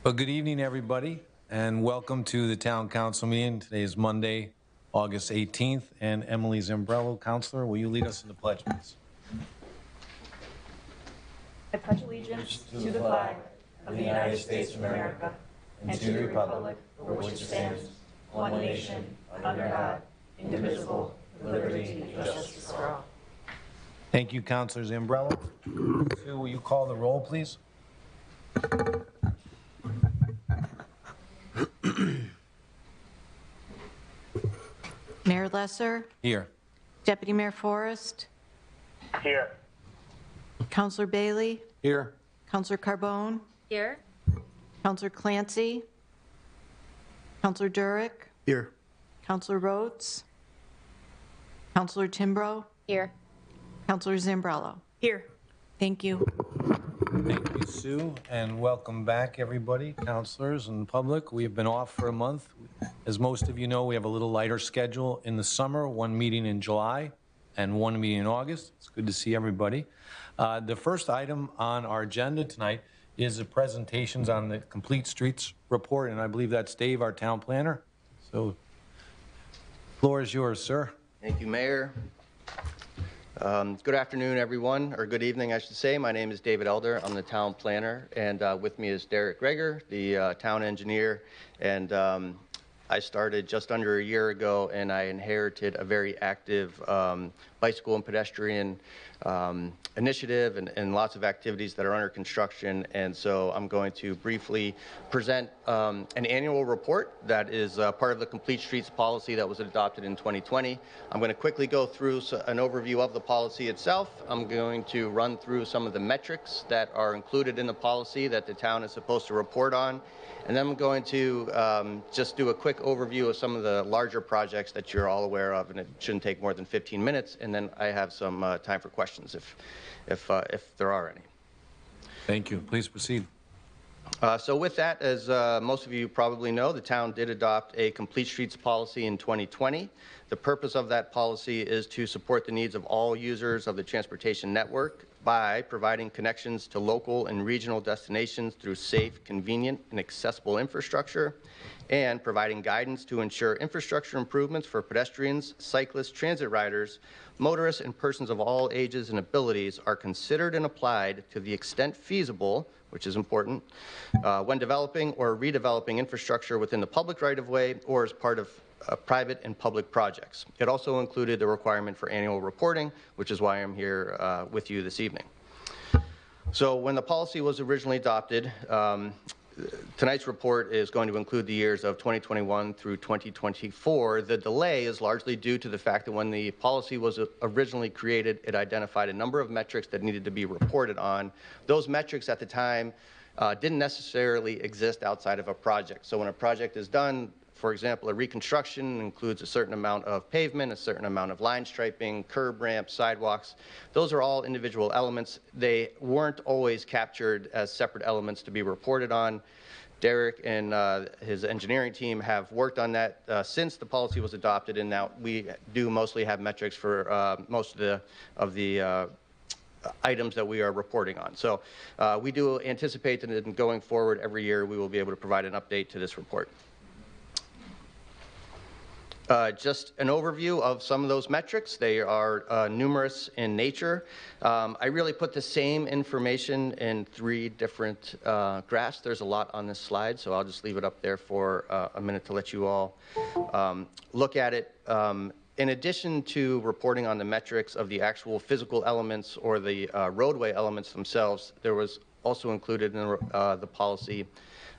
Well, good evening, everybody, and welcome to the Town Council meeting. Today is Monday, August 18th, and Emily Zimbrello, Counselor, will you lead us in the pledge, please? I pledge allegiance to the flag of the United States of America and to the republic for which it stands, one nation, under God, indivisible, with liberty and justice for all. Thank you, Counselor Zimbrello. Sue, will you call the roll, please? Mayor Lesser, Here. Deputy Mayor Forrest, Here. Councilor Bailey, Here. Councilor Carbone, Here. Councilor Clancy, Councilor Durick, Here. Councilor Rhodes, Councilor Timbrow, Here. Councilor Zimbrello. Here. Thank you. Thank you, Sue, and welcome back, everybody, counselors and public. We have been off for a month. As most of you know, we have a little lighter schedule in the summer, one meeting in July and one meeting in August. It's good to see everybody. The first item on our agenda tonight is the presentations on the Complete Streets report, and I believe that's Dave, our town planner. So, floor is yours, sir. Thank you, Mayor. Good afternoon, everyone, or good evening, I should say. My name is David Elder. I'm the town planner, and with me is Derek Greger, the town engineer. And I started just under a year ago, and I inherited a very active bicycle and pedestrian initiative and lots of activities that are under construction. And so I'm going to briefly present an annual report that is part of the Complete Streets policy that was adopted in 2020. I'm going to quickly go through an overview of the policy itself. I'm going to run through some of the metrics that are included in the policy that the town is supposed to report on. And then I'm going to just do a quick overview of some of the larger projects that you're all aware of, and it shouldn't take more than 15 minutes. And then I have some time for questions if there are any. Thank you. Please proceed. So with that, as most of you probably know, the town did adopt a Complete Streets policy in 2020. The purpose of that policy is to support the needs of all users of the transportation network by providing connections to local and regional destinations through safe, convenient, and accessible infrastructure, and providing guidance to ensure infrastructure improvements for pedestrians, cyclists, transit riders, motorists, and persons of all ages and abilities are considered and applied to the extent feasible, which is important, when developing or redeveloping infrastructure within the public right-of-way or as part of private and public projects. It also included the requirement for annual reporting, which is why I'm here with you this evening. So when the policy was originally adopted, tonight's report is going to include the years of 2021 through 2024. The delay is largely due to the fact that when the policy was originally created, it identified a number of metrics that needed to be reported on. Those metrics at the time didn't necessarily exist outside of a project. So when a project is done, for example, a reconstruction includes a certain amount of pavement, a certain amount of line striping, curb ramps, sidewalks. Those are all individual elements. They weren't always captured as separate elements to be reported on. Derek and his engineering team have worked on that since the policy was adopted, and now we do mostly have metrics for most of the items that we are reporting on. So we do anticipate that in going forward every year we will be able to provide an update to this report. Just an overview of some of those metrics. They are numerous in nature. I really put the same information in 3 different graphs. There's a lot on this slide, so I'll just leave it up there for a minute to let you all look at it. In addition to reporting on the metrics of the actual physical elements or the roadway elements themselves, there was also included in the policy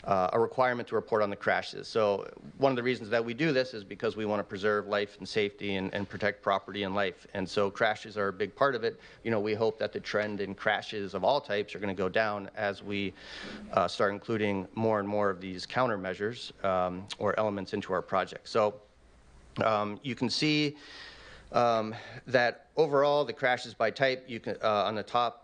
a requirement to report on the crashes. So one of the reasons that we do this is because we want to preserve life and safety and protect property and life. And so crashes are a big part of it. You know, we hope that the trend in crashes of all types are going to go down as we start including more and more of these countermeasures or elements into our project. So you can see that overall the crashes by type, you can on the top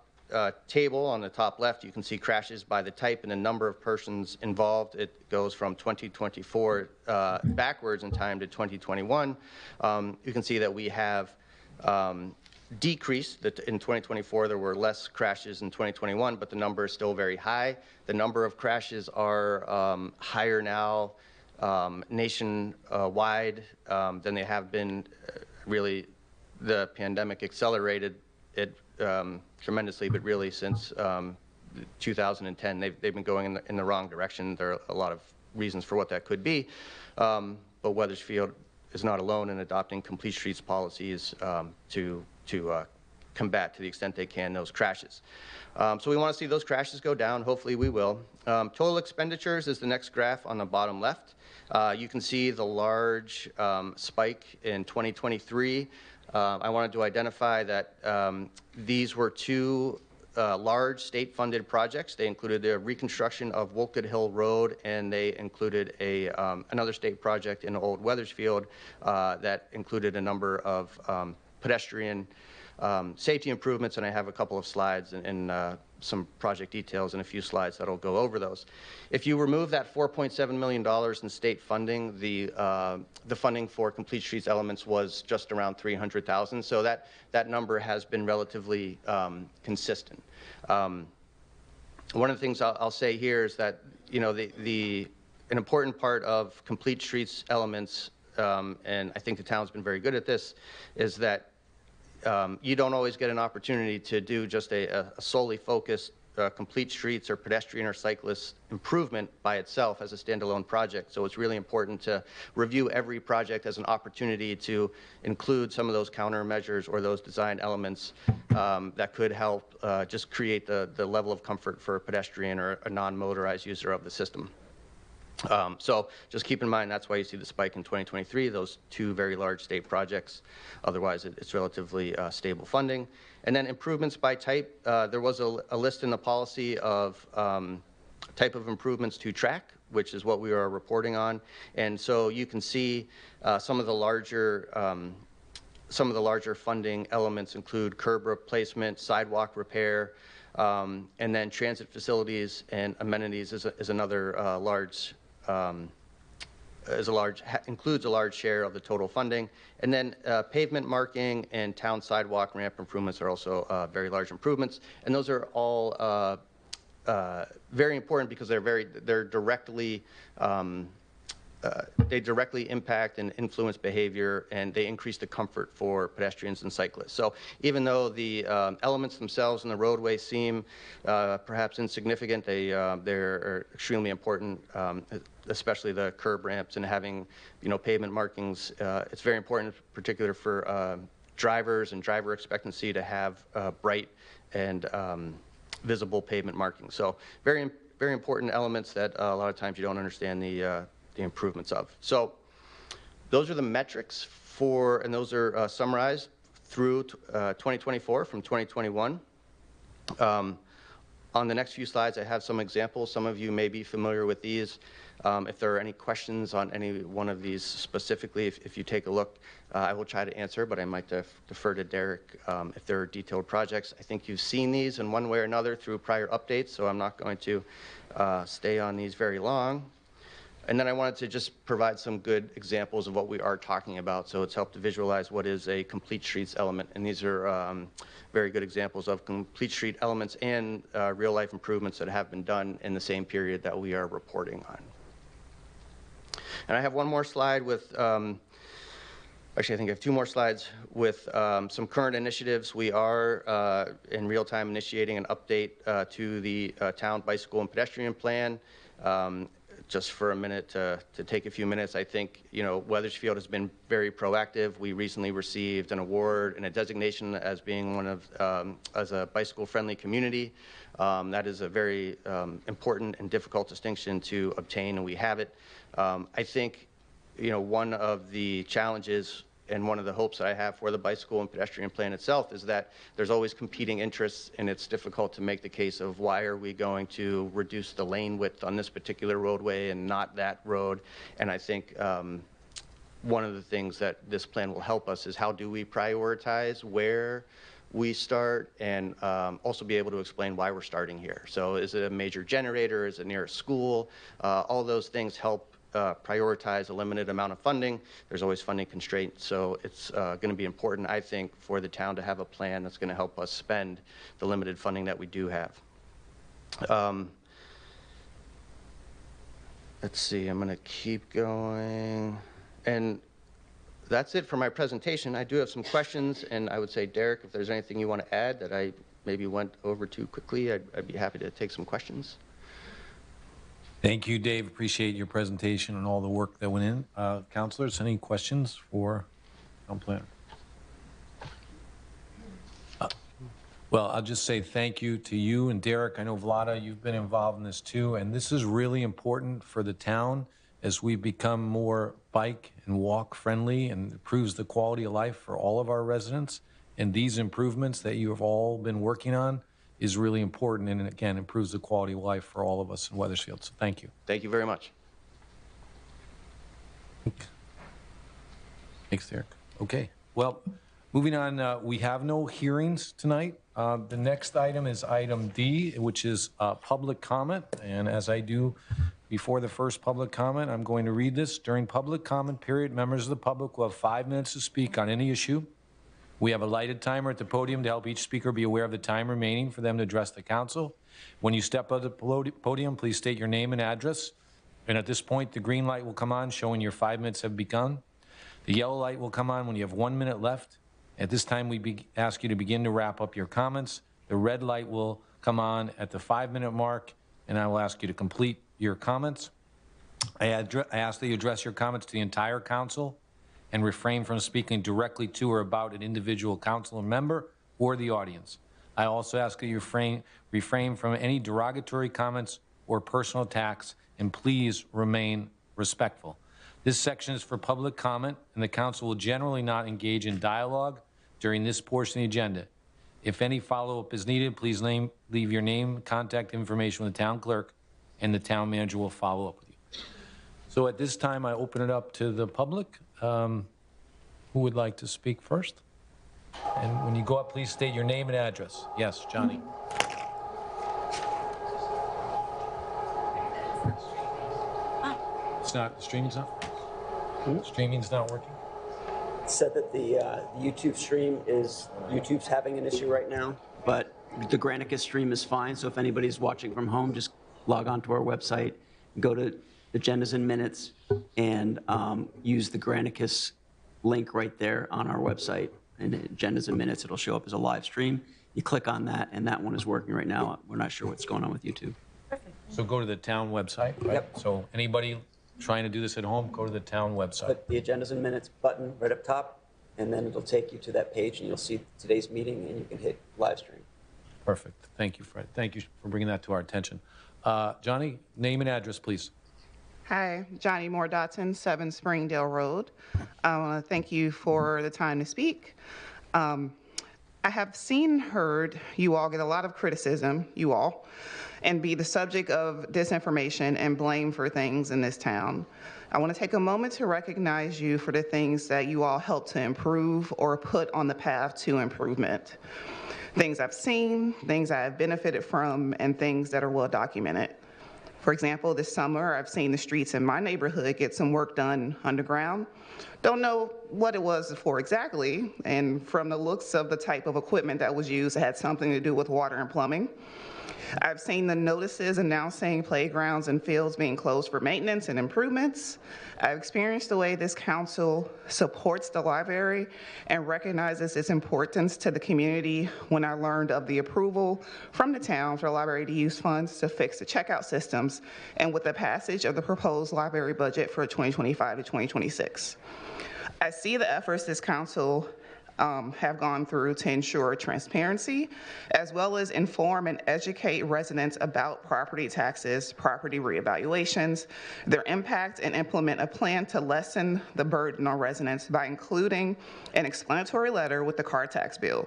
table on the top left, you can see crashes by the type and the number of persons involved. It goes from 2024 backwards in time to 2021. You can see that we have decreased. In 2024, there were less crashes in 2021, but the number is still very high. The number of crashes are higher now nationwide than they have been. Really, the pandemic accelerated it tremendously, but really since 2010, they've been going in the wrong direction. There are a lot of reasons for what that could be, but Wethersfield is not alone in adopting complete streets policies to combat, to the extent they can, those crashes. So we want to see those crashes go down. Hopefully we will. Total expenditures is the next graph on the bottom left. You can see the large spike in 2023. I wanted to identify that these were two large state-funded projects. They included the reconstruction of Wolcott Hill Road, and they included another state project in Old Wethersfield that included a number of pedestrian safety improvements, and I have a couple of slides and some project details and a few slides that'll go over those. If you remove that $4.7 million in state funding, the funding for complete streets elements was just around $300,000. So that number has been relatively consistent. One of the things I'll say here is that an important part of complete streets elements, and I think the town's been very good at this, is that you don't always get an opportunity to do just a solely focused complete streets or pedestrian or cyclist improvement by itself as a standalone project. So it's really important to review every project as an opportunity to include some of those countermeasures or those design elements that could help just create the level of comfort for a pedestrian or a non-motorized user of the system. So just keep in mind, that's why you see the spike in 2023, those two very large state projects. Otherwise, it's relatively stable funding. And then improvements by type. There was a list in the policy of type of improvements to track, which is what we are reporting on. And so you can see some of the larger funding elements include curb replacement, sidewalk repair, and then transit facilities and amenities is another includes a large share of the total funding. And then pavement marking and town sidewalk ramp improvements are also very large improvements. And those are all very important because they're directly they directly impact and influence behavior, and they increase the comfort for pedestrians and cyclists. So even though the elements themselves in the roadway seem perhaps insignificant, they're extremely important, especially the curb ramps and having pavement markings. It's very important, in particular for drivers and driver expectancy, to have bright and visible pavement markings. So very important elements that a lot of times you don't understand the improvements of. So those are the metrics and those are summarized through 2024 from 2021. On the next few slides, I have some examples. Some of you may be familiar with these. If there are any questions on any one of these specifically, if you take a look, I will try to answer, but I might defer to Derek if there are detailed projects. I think you've seen these in one way or another through prior updates, so I'm not going to stay on these very long. And then I wanted to just provide some good examples of what we are talking about. So it's helped to visualize what is a complete streets element. And these are very good examples of complete street elements and real life improvements that have been done in the same period that we are reporting on. And I have one more slide with, actually I think I have two more slides with some current initiatives. We are in real time initiating an update to the town bicycle and pedestrian plan. Just for a minute, to take a few minutes, I think, Wethersfield has been very proactive. We recently received an award and a designation as being one of, as a bicycle-friendly community. That is a very important and difficult distinction to obtain, and we have it. I think, one of the challenges and one of the hopes that I have for the bicycle and pedestrian plan itself is that there's always competing interests, and it's difficult to make the case of why are we going to reduce the lane width on this particular roadway and not that road. And I think one of the things that this plan will help us is how do we prioritize where we start, and also be able to explain why we're starting here. So is it a major generator? Is it near a school? All those things help prioritize a limited amount of funding. There's always funding constraints, so it's going to be important, I think, for the town to have a plan that's going to help us spend the limited funding that we do have. Let's see, I'm going to keep going. And that's it for my presentation. I do have some questions, and I would say, Derek, if there's anything you want to add that I maybe went over too quickly, I'd be happy to take some questions. Thank you, Dave. Appreciate your presentation and all the work that went in. Councilors, any questions for town planner? Well, I'll just say thank you to you and Derek. I know, Vlada, you've been involved in this too, and this is really important for the town as we become more bike and walk friendly, and improves the quality of life for all of our residents. And these improvements that you have all been working on is really important, and again, improves the quality of life for all of us in Wethersfield. So thank you. Thank you very much. Thanks, Derek. Okay, well, moving on, we have no hearings tonight. The next item is item D, which is public comment. And as I do before the first public comment, I'm going to read this. During public comment period, members of the public will have 5 minutes to speak on any issue. We have a lighted timer at the podium to help each speaker be aware of the time remaining for them to address the council. When you step up to the podium, please state your name and address. And at this point, the green light will come on showing your 5 minutes have begun. The yellow light will come on when you have 1 minute left. At this time, we ask you to begin to wrap up your comments. The red light will come on at the 5 minute mark, and I will ask you to complete your comments. I ask that you address your comments to the entire council and refrain from speaking directly to or about an individual council member or the audience. I also ask that you refrain from any derogatory comments or personal attacks, and please remain respectful. This section is for public comment, and the council will generally not engage in dialogue during this portion of the agenda. If any follow-up is needed, please leave your name, contact information with the town clerk, and the town manager will follow up with you. So at this time, I open it up to the public. Who would like to speak first? And when you go up, please state your name and address. Yes, Johnny. It's not, the streaming's not? Streaming's not working? Said that the YouTube stream YouTube's having an issue right now, but the Granicus stream is fine. So if anybody's watching from home, just log on to our website, go to Agendas and Minutes, and use the Granicus link right there on our website. And Agendas and Minutes, it'll show up as a live stream. You click on that, and that one is working right now. We're not sure what's going on with YouTube. So go to the town website, right? Yep. So anybody trying to do this at home, go to the town website. Click the Agendas and Minutes button right up top, and then it'll take you to that page, and you'll see today's meeting, and you can hit live stream. Perfect. Thank you, Fred. Thank you for bringing that to our attention. Johnny, name and address, please. Hi, Johnny Moore Dotson, 7 Springdale Road. I want to thank you for the time to speak. I have heard you all get a lot of criticism, and be the subject of disinformation and blame for things in this town. I want to take a moment to recognize you for the things that you all helped to improve or put on the path to improvement. Things I've seen, things I've benefited from, and things that are well documented. For example, this summer, I've seen the streets in my neighborhood get some work done underground. Don't know what it was for exactly, and from the looks of the type of equipment that was used, it had something to do with water and plumbing. I've seen the notices announcing playgrounds and fields being closed for maintenance and improvements. I've experienced the way this council supports the library and recognizes its importance to the community when I learned of the approval from the town for the library to use funds to fix the checkout systems, and with the passage of the proposed library budget for 2025 to 2026. I see the efforts this council have gone through to ensure transparency, as well as inform and educate residents about property taxes, property reevaluations, their impact, and implement a plan to lessen the burden on residents by including an explanatory letter with the car tax bill.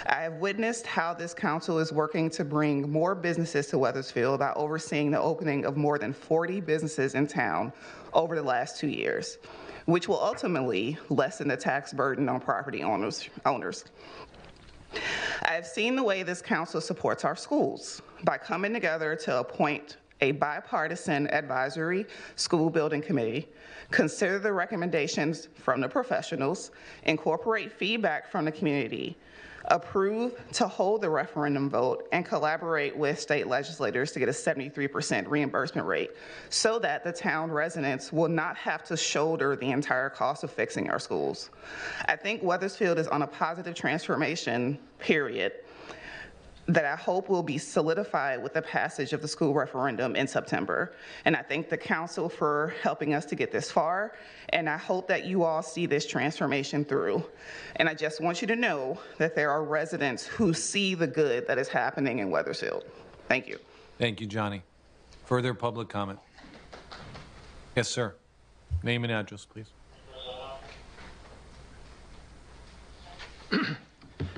I have witnessed how this council is working to bring more businesses to Wethersfield by overseeing the opening of more than 40 businesses in town over the last 2 years, which will ultimately lessen the tax burden on property owners. I have seen the way this council supports our schools by coming together to appoint a bipartisan advisory school building committee, consider the recommendations from the professionals, incorporate feedback from the community, approve to hold the referendum vote, and collaborate with state legislators to get a 73% reimbursement rate so that the town residents will not have to shoulder the entire cost of fixing our schools. I think Wethersfield is on a positive transformation period that I hope will be solidified with the passage of the school referendum in September. And I thank the council for helping us to get this far, and I hope that you all see this transformation through. And I just want you to know that there are residents who see the good that is happening in Wethersfield. Thank you. Thank you, Johnny. Further public comment? Yes, sir. Name and address, please.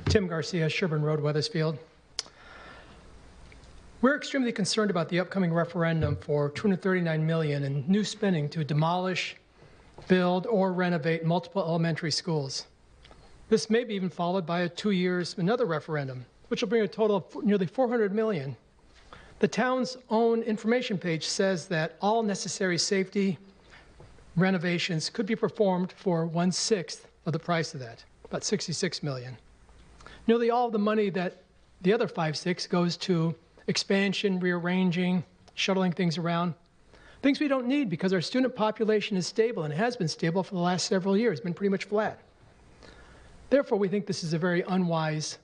Tim Garcia, Sherburne Road, Wethersfield. We're extremely concerned about the upcoming referendum for $239 million in new spending to demolish, build, or renovate multiple elementary schools. This may be even followed by 2 years another referendum, which will bring a total of nearly $400 million. The town's own information page says that all necessary safety renovations could be performed for 1/6 of the price of that, about $66 million. Nearly all of the money that the other 5/6 goes to expansion, rearranging, shuttling things around, things we don't need because our student population is stable and has been stable for the last several years, been pretty much flat. Therefore, we think this is a very unwise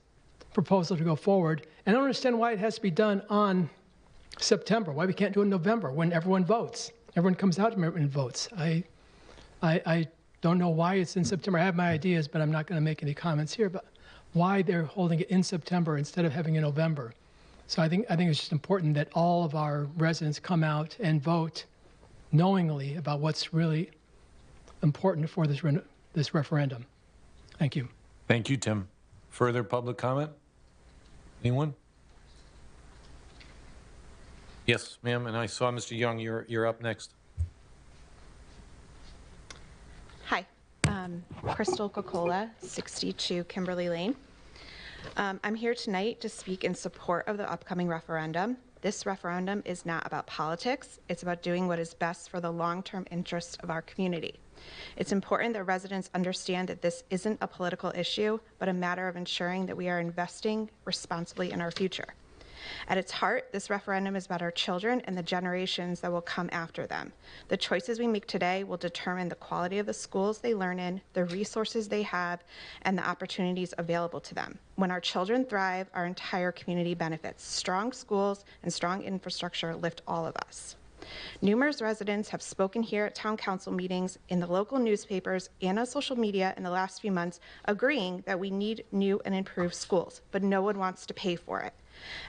proposal to go forward, and I don't understand why it has to be done on September, why we can't do it in November when everyone votes. Everyone comes out and votes. I don't know why it's in September. I have my ideas, but I'm not going to make any comments here, but why they're holding it in September instead of having it in November. So I think it's just important that all of our residents come out and vote knowingly about what's really important for this referendum. Thank you. Thank you, Tim. Further public comment? Anyone? Yes, ma'am, and I saw Mr. Young, you're up next. Hi, Crystal Cocola, 62 Kimberly Lane. I'm here tonight to speak in support of the upcoming referendum. This referendum is not about politics. It's about doing what is best for the long-term interests of our community. It's important that residents understand that this isn't a political issue, but a matter of ensuring that we are investing responsibly in our future. At its heart, this referendum is about our children and the generations that will come after them. The choices we make today will determine the quality of the schools they learn in, the resources they have, and the opportunities available to them. When our children thrive, our entire community benefits. Strong schools and strong infrastructure lift all of us. Numerous residents have spoken here at town council meetings, in the local newspapers, and on social media in the last few months, agreeing that we need new and improved schools, but no one wants to pay for it.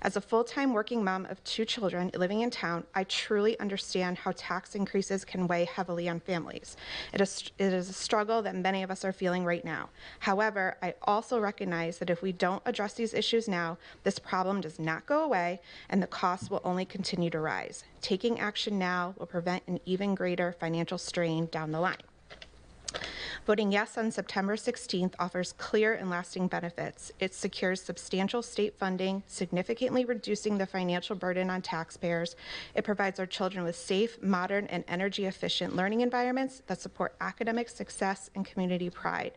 As a full-time working mom of 2 children living in town, I truly understand how tax increases can weigh heavily on families. It is a struggle that many of us are feeling right now. However, I also recognize that if we don't address these issues now, this problem does not go away and the costs will only continue to rise. Taking action now will prevent an even greater financial strain down the line. Voting yes on September 16th offers clear and lasting benefits. It secures substantial state funding, significantly reducing the financial burden on taxpayers. It provides our children with safe, modern, and energy-efficient learning environments that support academic success and community pride.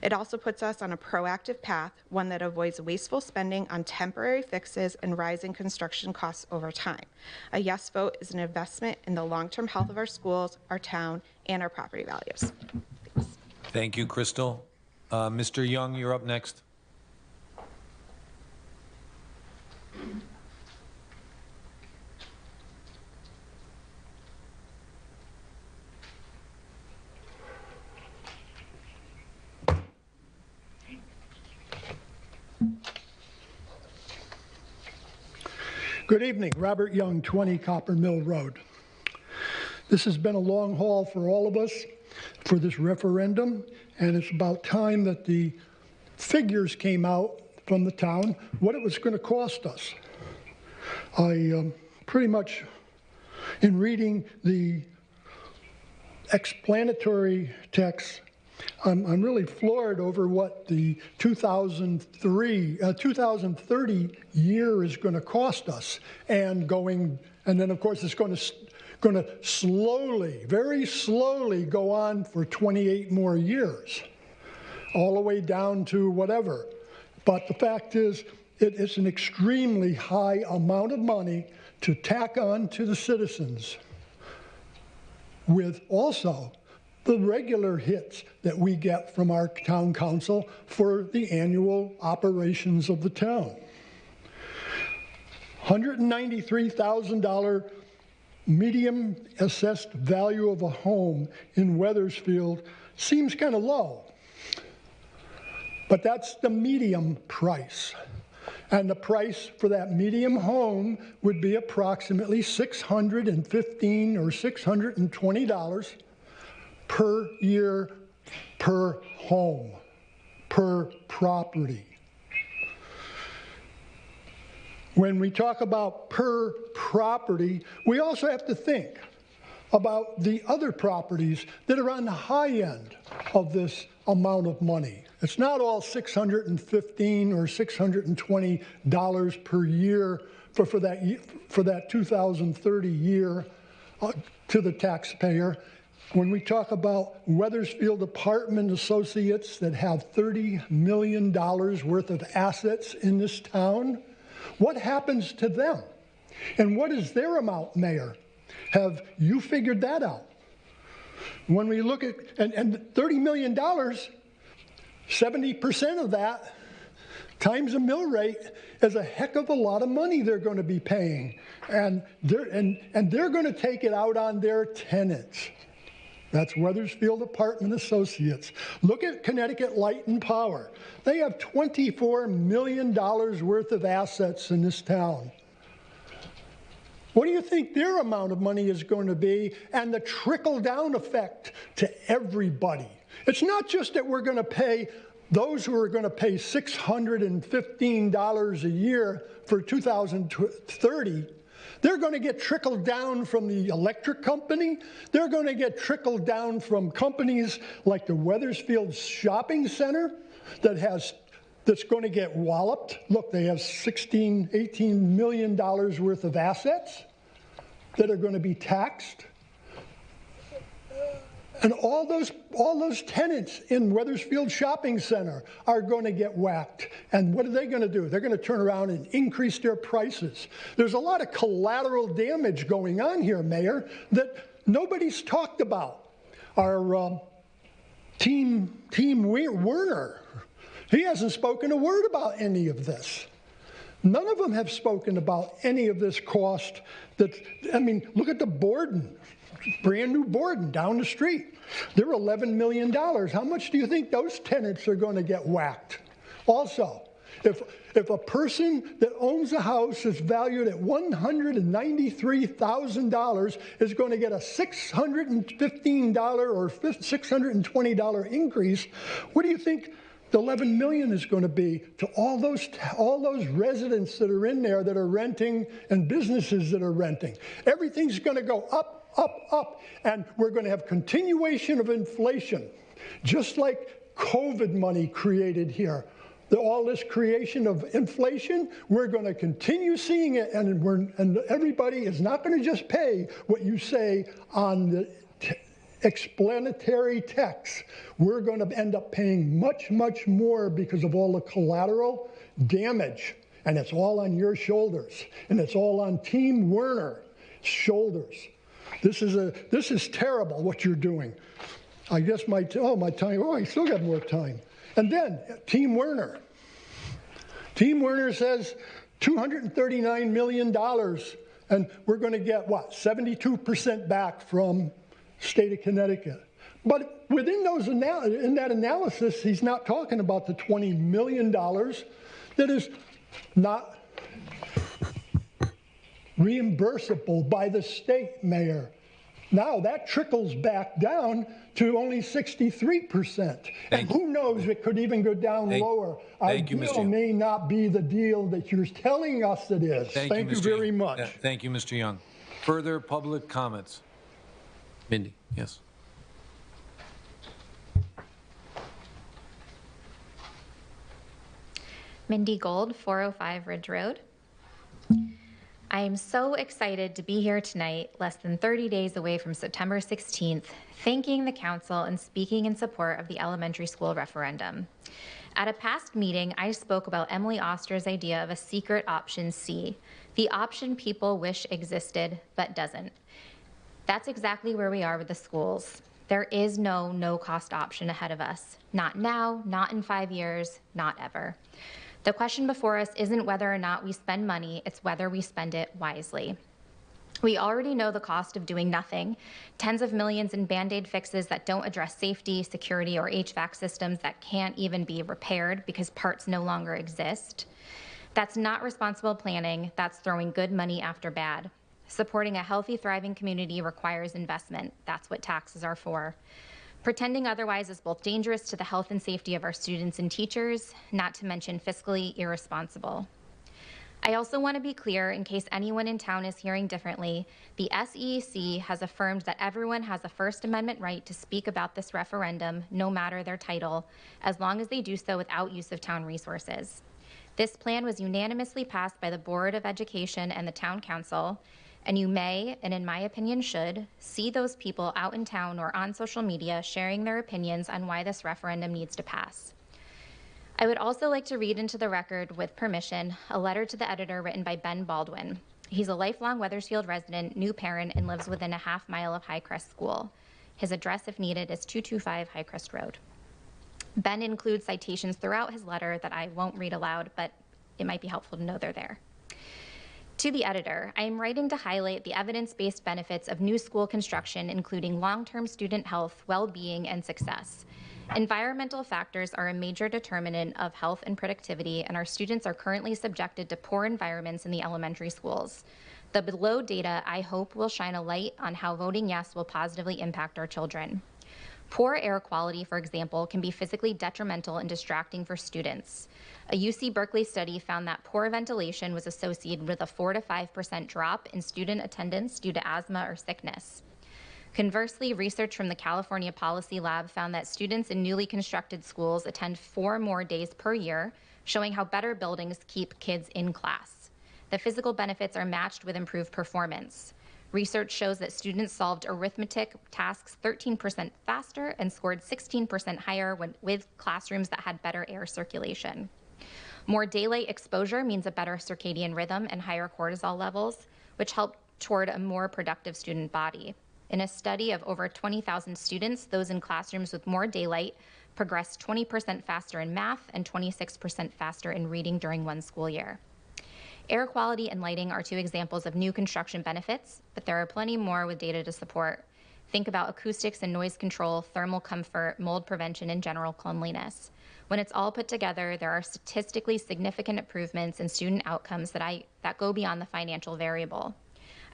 It also puts us on a proactive path, one that avoids wasteful spending on temporary fixes and rising construction costs over time. A yes vote is an investment in the long-term health of our schools, our town, and our property values. Thank you, Crystal. Mr. Young, you're up next. Good evening, Robert Young, 20 Copper Mill Road. This has been a long haul for all of us for this referendum, and it's about time that the figures came out from the town, what it was going to cost us. I pretty much, in reading the explanatory text, I'm really floored over what the 2030 year is going to cost us, and going And then, of course, it's going to slowly, very slowly go on for 28 more years, all the way down to whatever. But the fact is, it is an extremely high amount of money to tack on to the citizens, with also the regular hits that we get from our town council for the annual operations of the town. $193,000 medium assessed value of a home in Wethersfield seems kind of low, but that's the medium price. And the price for that medium home would be approximately $615 or $620 per year, per home, per property. When we talk about per property, we also have to think about the other properties that are on the high end of this amount of money. It's not all $615 or $620 per year for that 2030 year to the taxpayer. When we talk about Wethersfield Apartment Associates that have $30 million worth of assets in this town, what happens to them? And what is their amount, Mayor? Have you figured that out? When we look at, and $30 million, 70% of that times a mill rate is a heck of a lot of money they're going to be paying. And they're going to take it out on their tenants. That's Wethersfield Apartment Associates. Look at Connecticut Light and Power. They have $24 million worth of assets in this town. What do you think their amount of money is going to be, and the trickle-down effect to everybody? It's not just that we're going to pay those who are going to pay $615 a year for 2030. They're going to get trickled down from the electric company. They're going to get trickled down from companies like the Wethersfield Shopping Center that's going to get walloped. Look, they have $18 million worth of assets that are going to be taxed. And all those tenants in Wethersfield Shopping Center are going to get whacked. And what are they going to do? They're going to turn around and increase their prices. There's a lot of collateral damage going on here, Mayor, that nobody's talked about. Our Team Werner, he hasn't spoken a word about any of this. None of them have spoken about any of this cost. Look at the Borden. Brand new Borden down the street. They're $11 million. How much do you think those tenants are going to get whacked? Also, if a person that owns a house is valued at $193,000 is going to get a $615 or $620 increase, what do you think the $11 million is going to be to all those residents that are in there that are renting and businesses that are renting? Everything's going to go up, up, up, and we're going to have continuation of inflation, just like COVID money created here. All this creation of inflation, we're going to continue seeing it, and everybody is not going to just pay what you say on the explanatory text. We're going to end up paying much, much more because of all the collateral damage, and it's all on your shoulders, and it's all on Team Werner's shoulders. This is terrible what you're doing. I guess my time. I still got more time. And then Team Werner. Team Werner says $239 million, and we're going to get what? 72% back from state of Connecticut. But within in that analysis, he's not talking about the $20 million that is not reimbursable by the state, Mayor. Now that trickles back down to only 63%. And who knows, it could even go down lower. Our deal may not be the deal that you're telling us it is. Thank you very much. Thank you, Mr. Young. Further public comments? Mindy, yes. Mindy Gold, 405 Ridge Road. I am so excited to be here tonight, less than 30 days away from September 16th, thanking the council and speaking in support of the elementary school referendum. At a past meeting, I spoke about Emily Oster's idea of a secret option C, the option people wish existed but doesn't. That's exactly where we are with the schools. There is no no-cost option ahead of us. Not now, not in 5 years, not ever. The question before us isn't whether or not we spend money, it's whether we spend it wisely. We already know the cost of doing nothing, tens of millions in Band-Aid fixes that don't address safety, security, or HVAC systems that can't even be repaired because parts no longer exist. That's not responsible planning, that's throwing good money after bad. Supporting a healthy, thriving community requires investment. That's what taxes are for. Pretending otherwise is both dangerous to the health and safety of our students and teachers, not to mention fiscally irresponsible. I also want to be clear, in case anyone in town is hearing differently, the SEC has affirmed that everyone has a First Amendment right to speak about this referendum, no matter their title, as long as they do so without use of town resources. This plan was unanimously passed by the Board of Education and the Town Council, and you may, and in my opinion should, see those people out in town or on social media sharing their opinions on why this referendum needs to pass. I would also like to read into the record, with permission, a letter to the editor written by Ben Baldwin. He's a lifelong Wethersfield resident, new parent, and lives within a half-mile of Highcrest School. His address, if needed, is 225 Highcrest Road. Ben includes citations throughout his letter that I won't read aloud, but it might be helpful to know they're there. To the editor, I am writing to highlight the evidence-based benefits of new school construction, including long-term student health, well-being, and success. Environmental factors are a major determinant of health and productivity, and our students are currently subjected to poor environments in the elementary schools. The below data, I hope, will shine a light on how voting yes will positively impact our children. Poor air quality, for example, can be physically detrimental and distracting for students. A UC Berkeley study found that poor ventilation was associated with a 4 to 5% drop in student attendance due to asthma or sickness. Conversely, research from the California Policy Lab found that students in newly constructed schools attend 4 more days per year, showing how better buildings keep kids in class. The physical benefits are matched with improved performance. Research shows that students solved arithmetic tasks 13% faster and scored 16% higher with classrooms that had better air circulation. More daylight exposure means a better circadian rhythm and higher cortisol levels, which help toward a more productive student body. In a study of over 20,000 students, those in classrooms with more daylight progressed 20% faster in math and 26% faster in reading during one school year. Air quality and lighting are 2 examples of new construction benefits, but there are plenty more with data to support. Think about acoustics and noise control, thermal comfort, mold prevention, and general cleanliness. When it's all put together, there are statistically significant improvements in student outcomes that go beyond the financial variable.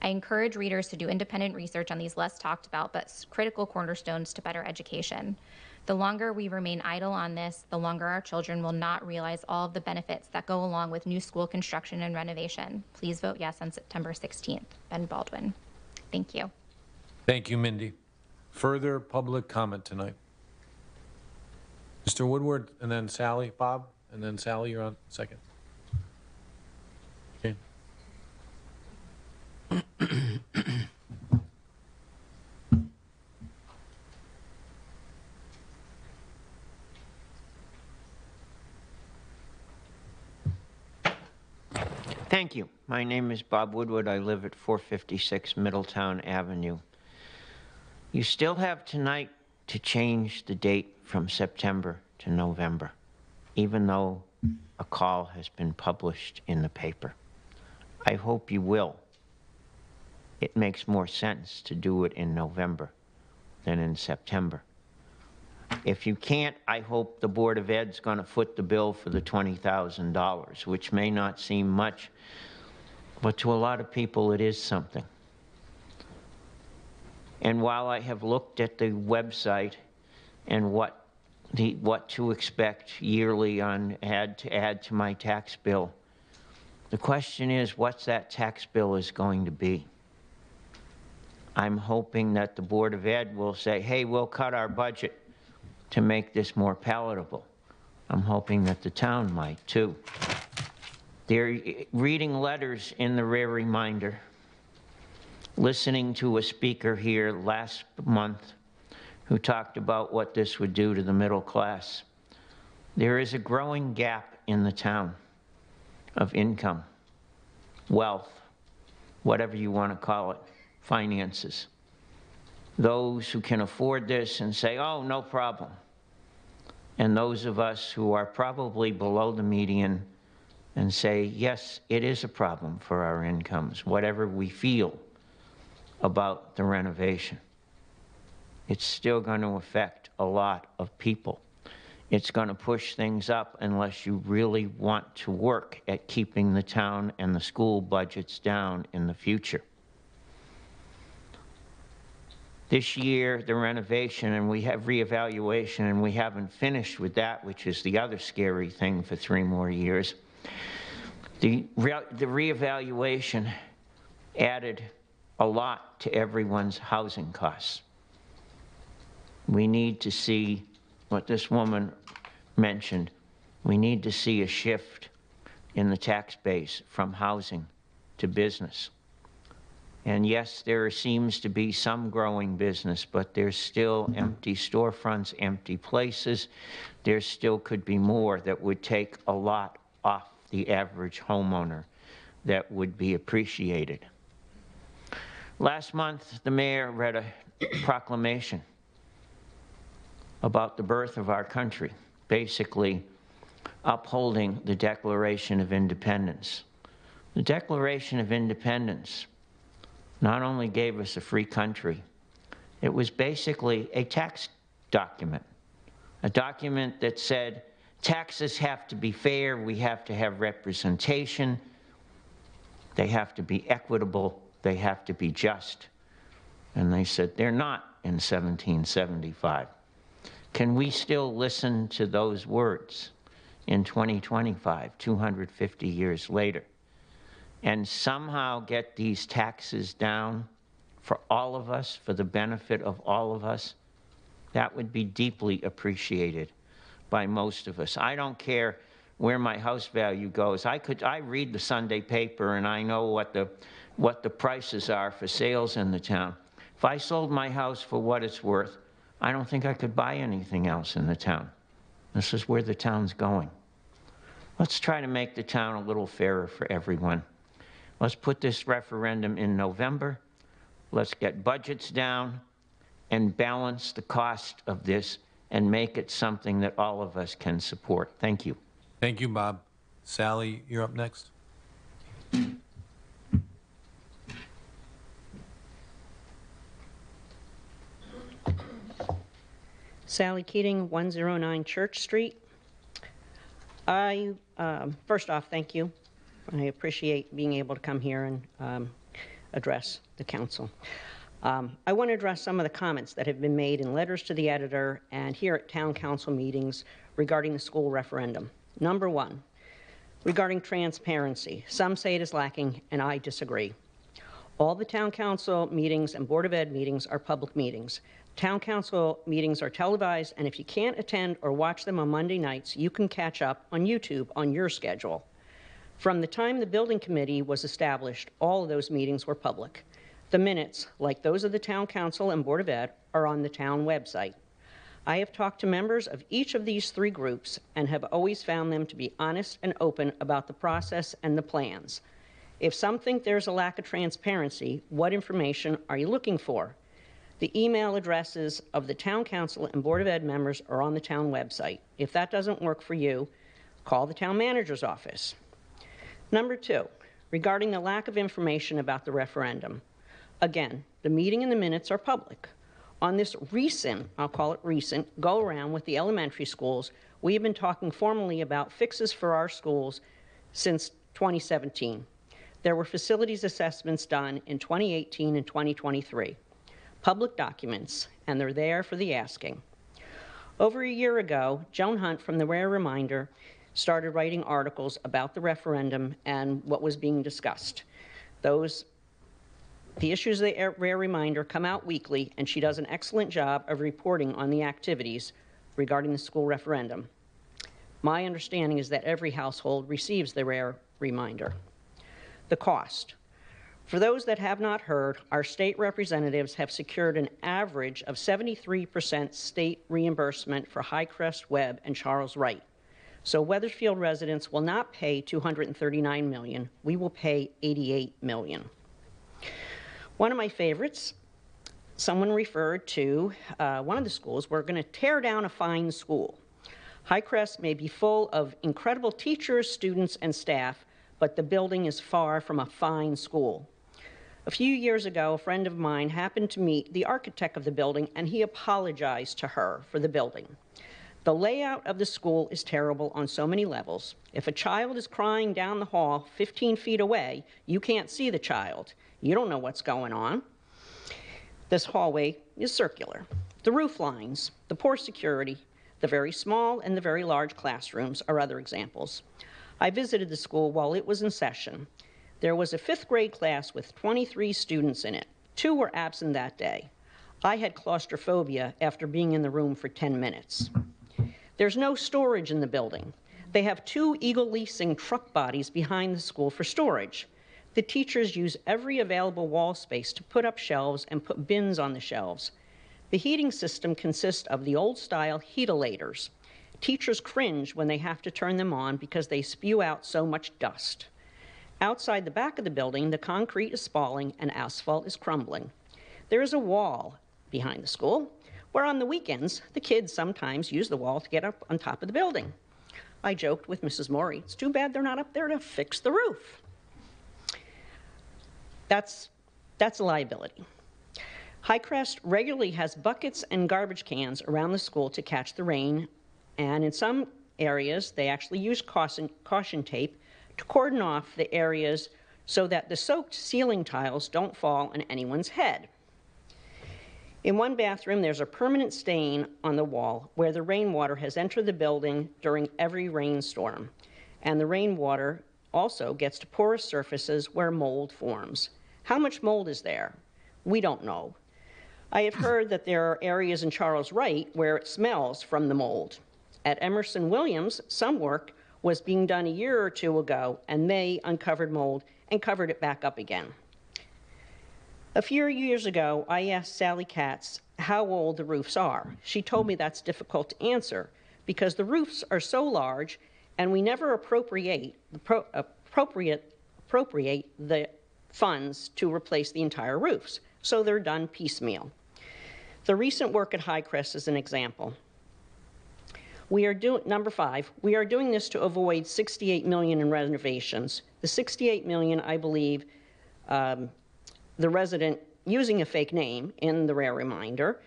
I encourage readers to do independent research on these less talked about but critical cornerstones to better education. The longer we remain idle on this, the longer our children will not realize all of the benefits that go along with new school construction and renovation. Please vote yes on September 16th. Ben Baldwin. Thank you. Thank you, Mindy. Further public comment tonight? Mr. Woodward, and then Sally. Bob, and then Sally, you're on second. Okay. Thank you. My name is Bob Woodward. I live at 456 Middletown Avenue. You still have tonight to change the date from September to November, even though a call has been published in the paper. I hope you will. It makes more sense to do it in November than in September. If you can't, I hope the Board of Ed's going to foot the bill for the $20,000, which may not seem much, but to a lot of people it is something. And while I have looked at the website and what to expect yearly on to add to my tax bill, the question is, what's that tax bill is going to be? I'm hoping that the Board of Ed will say, hey, we'll cut our budget to make this more palatable. I'm hoping that the town might too. They're reading letters in the rare reminder, listening to a speaker here last month who talked about what this would do to the middle class. There is a growing gap in the town of income, wealth, whatever you want to call it, finances. Those who can afford this and say, oh, no problem. And those of us who are probably below the median and say, yes, it is a problem for our incomes, whatever we feel about the renovation. It's still going to affect a lot of people. It's going to push things up unless you really want to work at keeping the town and the school budgets down in the future. This year, the renovation, and we have reevaluation, and we haven't finished with that, which is the other scary thing for 3 more years. The reevaluation added a lot to everyone's housing costs. We need to see what this woman mentioned. We need to see a shift in the tax base from housing to business. And yes, there seems to be some growing business, but there's still empty storefronts, empty places. There still could be more that would take a lot off the average homeowner that would be appreciated. Last month, the mayor read a proclamation about the birth of our country, basically upholding the Declaration of Independence. The Declaration of Independence not only gave us a free country, it was basically a tax document, a document that said taxes have to be fair, we have to have representation, they have to be equitable, they have to be just. And they said they're not in 1775. Can we still listen to those words in 2025, 250 years later, and somehow get these taxes down for all of us, for the benefit of all of us? That would be deeply appreciated by most of us. I don't care where my house value goes. I read the Sunday paper and I know what the prices are for sales in the town. If I sold my house for what it's worth, I don't think I could buy anything else in the town. This is where the town's going. Let's try to make the town a little fairer for everyone. Let's put this referendum in November. Let's get budgets down and balance the cost of this and make it something that all of us can support. Thank you. Thank you, Bob. Sally, you're up next. Sally Keating, 109 Church Street. First off, thank you. I appreciate being able to come here and address the council. I want to address some of the comments that have been made in letters to the editor and here at town council meetings regarding the school referendum. Number one, regarding transparency. Some say it is lacking, and I disagree. All the town council meetings and Board of Ed meetings are public meetings. Town council meetings are televised, and if you can't attend or watch them on Monday nights, you can catch up on YouTube on your schedule. From the time the building committee was established, all of those meetings were public. The minutes, like those of the town council and Board of Ed, are on the town website. I have talked to members of each of these 3 groups and have always found them to be honest and open about the process and the plans. If some think there's a lack of transparency, what information are you looking for? The email addresses of the town council and Board of Ed members are on the town website. If that doesn't work for you, call the town manager's office. Number 2, regarding the lack of information about the referendum. Again, the meeting and the minutes are public. On this recent, I'll call it recent, go-around with the elementary schools, we have been talking formally about fixes for our schools since 2017. There were facilities assessments done in 2018 and 2023. Public documents, and they're there for the asking. Over a year ago, Joan Hunt from the Rare Reminder started writing articles about the referendum and what was being discussed. The issues of the Rare Reminder come out weekly, and she does an excellent job of reporting on the activities regarding the school referendum. My understanding is that every household receives the Rare reminder. The cost. For those that have not heard, our state representatives have secured an average of 73% state reimbursement for Highcrest, Webb, and Charles Wright. So Wethersfield residents will not pay $239 million. We will pay $88 million. One of my favorites, someone referred to one of the schools, we're going to tear down a fine school. Highcrest may be full of incredible teachers, students, and staff, but the building is far from a fine school. A few years ago, a friend of mine happened to meet the architect of the building, and he apologized to her for the building. The layout of the school is terrible on so many levels. If a child is crying down the hall 15 feet away, you can't see the child. You don't know what's going on. This hallway is circular. The roof lines, the poor security, the very small and the very large classrooms are other examples. I visited the school while it was in session. There was a 5th grade class with 23 students in it. 2 were absent that day. I had claustrophobia after being in the room for 10 minutes. There's no storage in the building. They have 2 Eagle leasing truck bodies behind the school for storage. The teachers use every available wall space to put up shelves and put bins on the shelves. The heating system consists of the old-style heatilators. Teachers cringe when they have to turn them on because they spew out so much dust. Outside the back of the building, the concrete is spalling and asphalt is crumbling. There is a wall behind the school where on the weekends, the kids sometimes use the wall to get up on top of the building. I joked with Mrs. Morey, it's too bad they're not up there to fix the roof. That's a liability. Highcrest regularly has buckets and garbage cans around the school to catch the rain, and in some areas, they actually use caution tape to cordon off the areas so that the soaked ceiling tiles don't fall on anyone's head. In one bathroom, there's a permanent stain on the wall where the rainwater has entered the building during every rainstorm, and the rainwater also gets to porous surfaces where mold forms. How much mold is there? We don't know. I have heard that there are areas in Charles Wright where it smells from the mold. At Emerson Williams, some work was being done a year or 2 ago, and they uncovered mold and covered it back up again. A few years ago, I asked Sally Katz how old the roofs are. She told me that's difficult to answer because the roofs are so large and we never appropriate the funds to replace the entire roofs, so they're done piecemeal. The recent work at Highcrest is an example. Number 5, we are doing this to avoid $68 million in renovations. The $68 million, I believe, the resident using a fake name in the rare reminder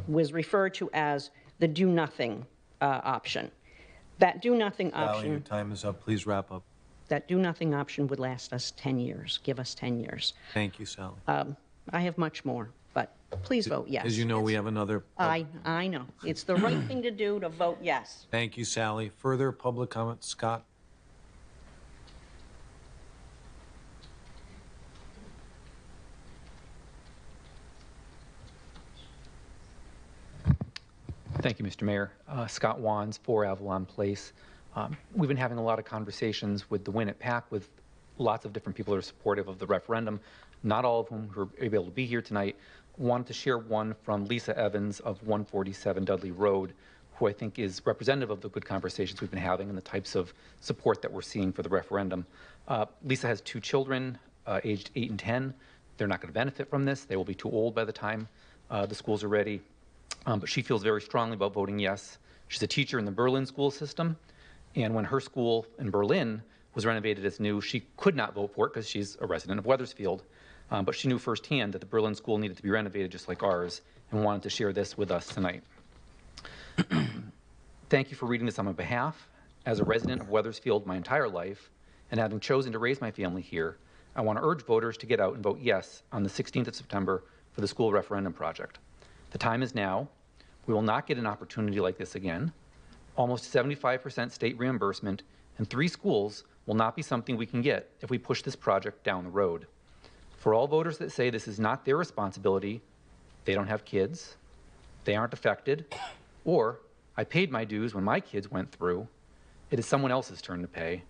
was referred to as the do nothing option. That do nothing option. Sally, your time is up. Please wrap up. That do nothing option would last us 10 years, give us 10 years. Thank you, Sally. I have much more, but please vote yes. As you know, we have another. I know. It's the right thing to do to vote yes. Thank you, Sally. Further public comment, Scott? Thank you, Mr. Mayor. Scott Wands, 4 Avalon Place. We've been having a lot of conversations with the win at PAC with lots of different people that are supportive of the referendum, not all of whom who are able to be here tonight. Wanted to share one from Lisa Evans of 147 Dudley Road, who I think is representative of the good conversations we've been having and the types of support that we're seeing for the referendum. Lisa has 2 children, aged 8 and 10. They're not going to benefit from this. They will be too old by the time the schools are ready. But she feels very strongly about voting yes. She's a teacher in the Berlin school system, and when her school in Berlin was renovated as new, she could not vote for it because she's a resident of Wethersfield. But she knew firsthand that the Berlin school needed to be renovated just like ours and wanted to share this with us tonight. Thank you for reading this on my behalf. As a resident of Wethersfield my entire life, and having chosen to raise my family here, I want to urge voters to get out and vote yes on the 16th of September for the school referendum project. The time is now. We will not get an opportunity like this again. Almost 75% state reimbursement and 3 schools will not be something we can get if we push this project down the road. For all voters that say this is not their responsibility, they don't have kids, they aren't affected, or I paid my dues when my kids went through, it is someone else's turn to pay.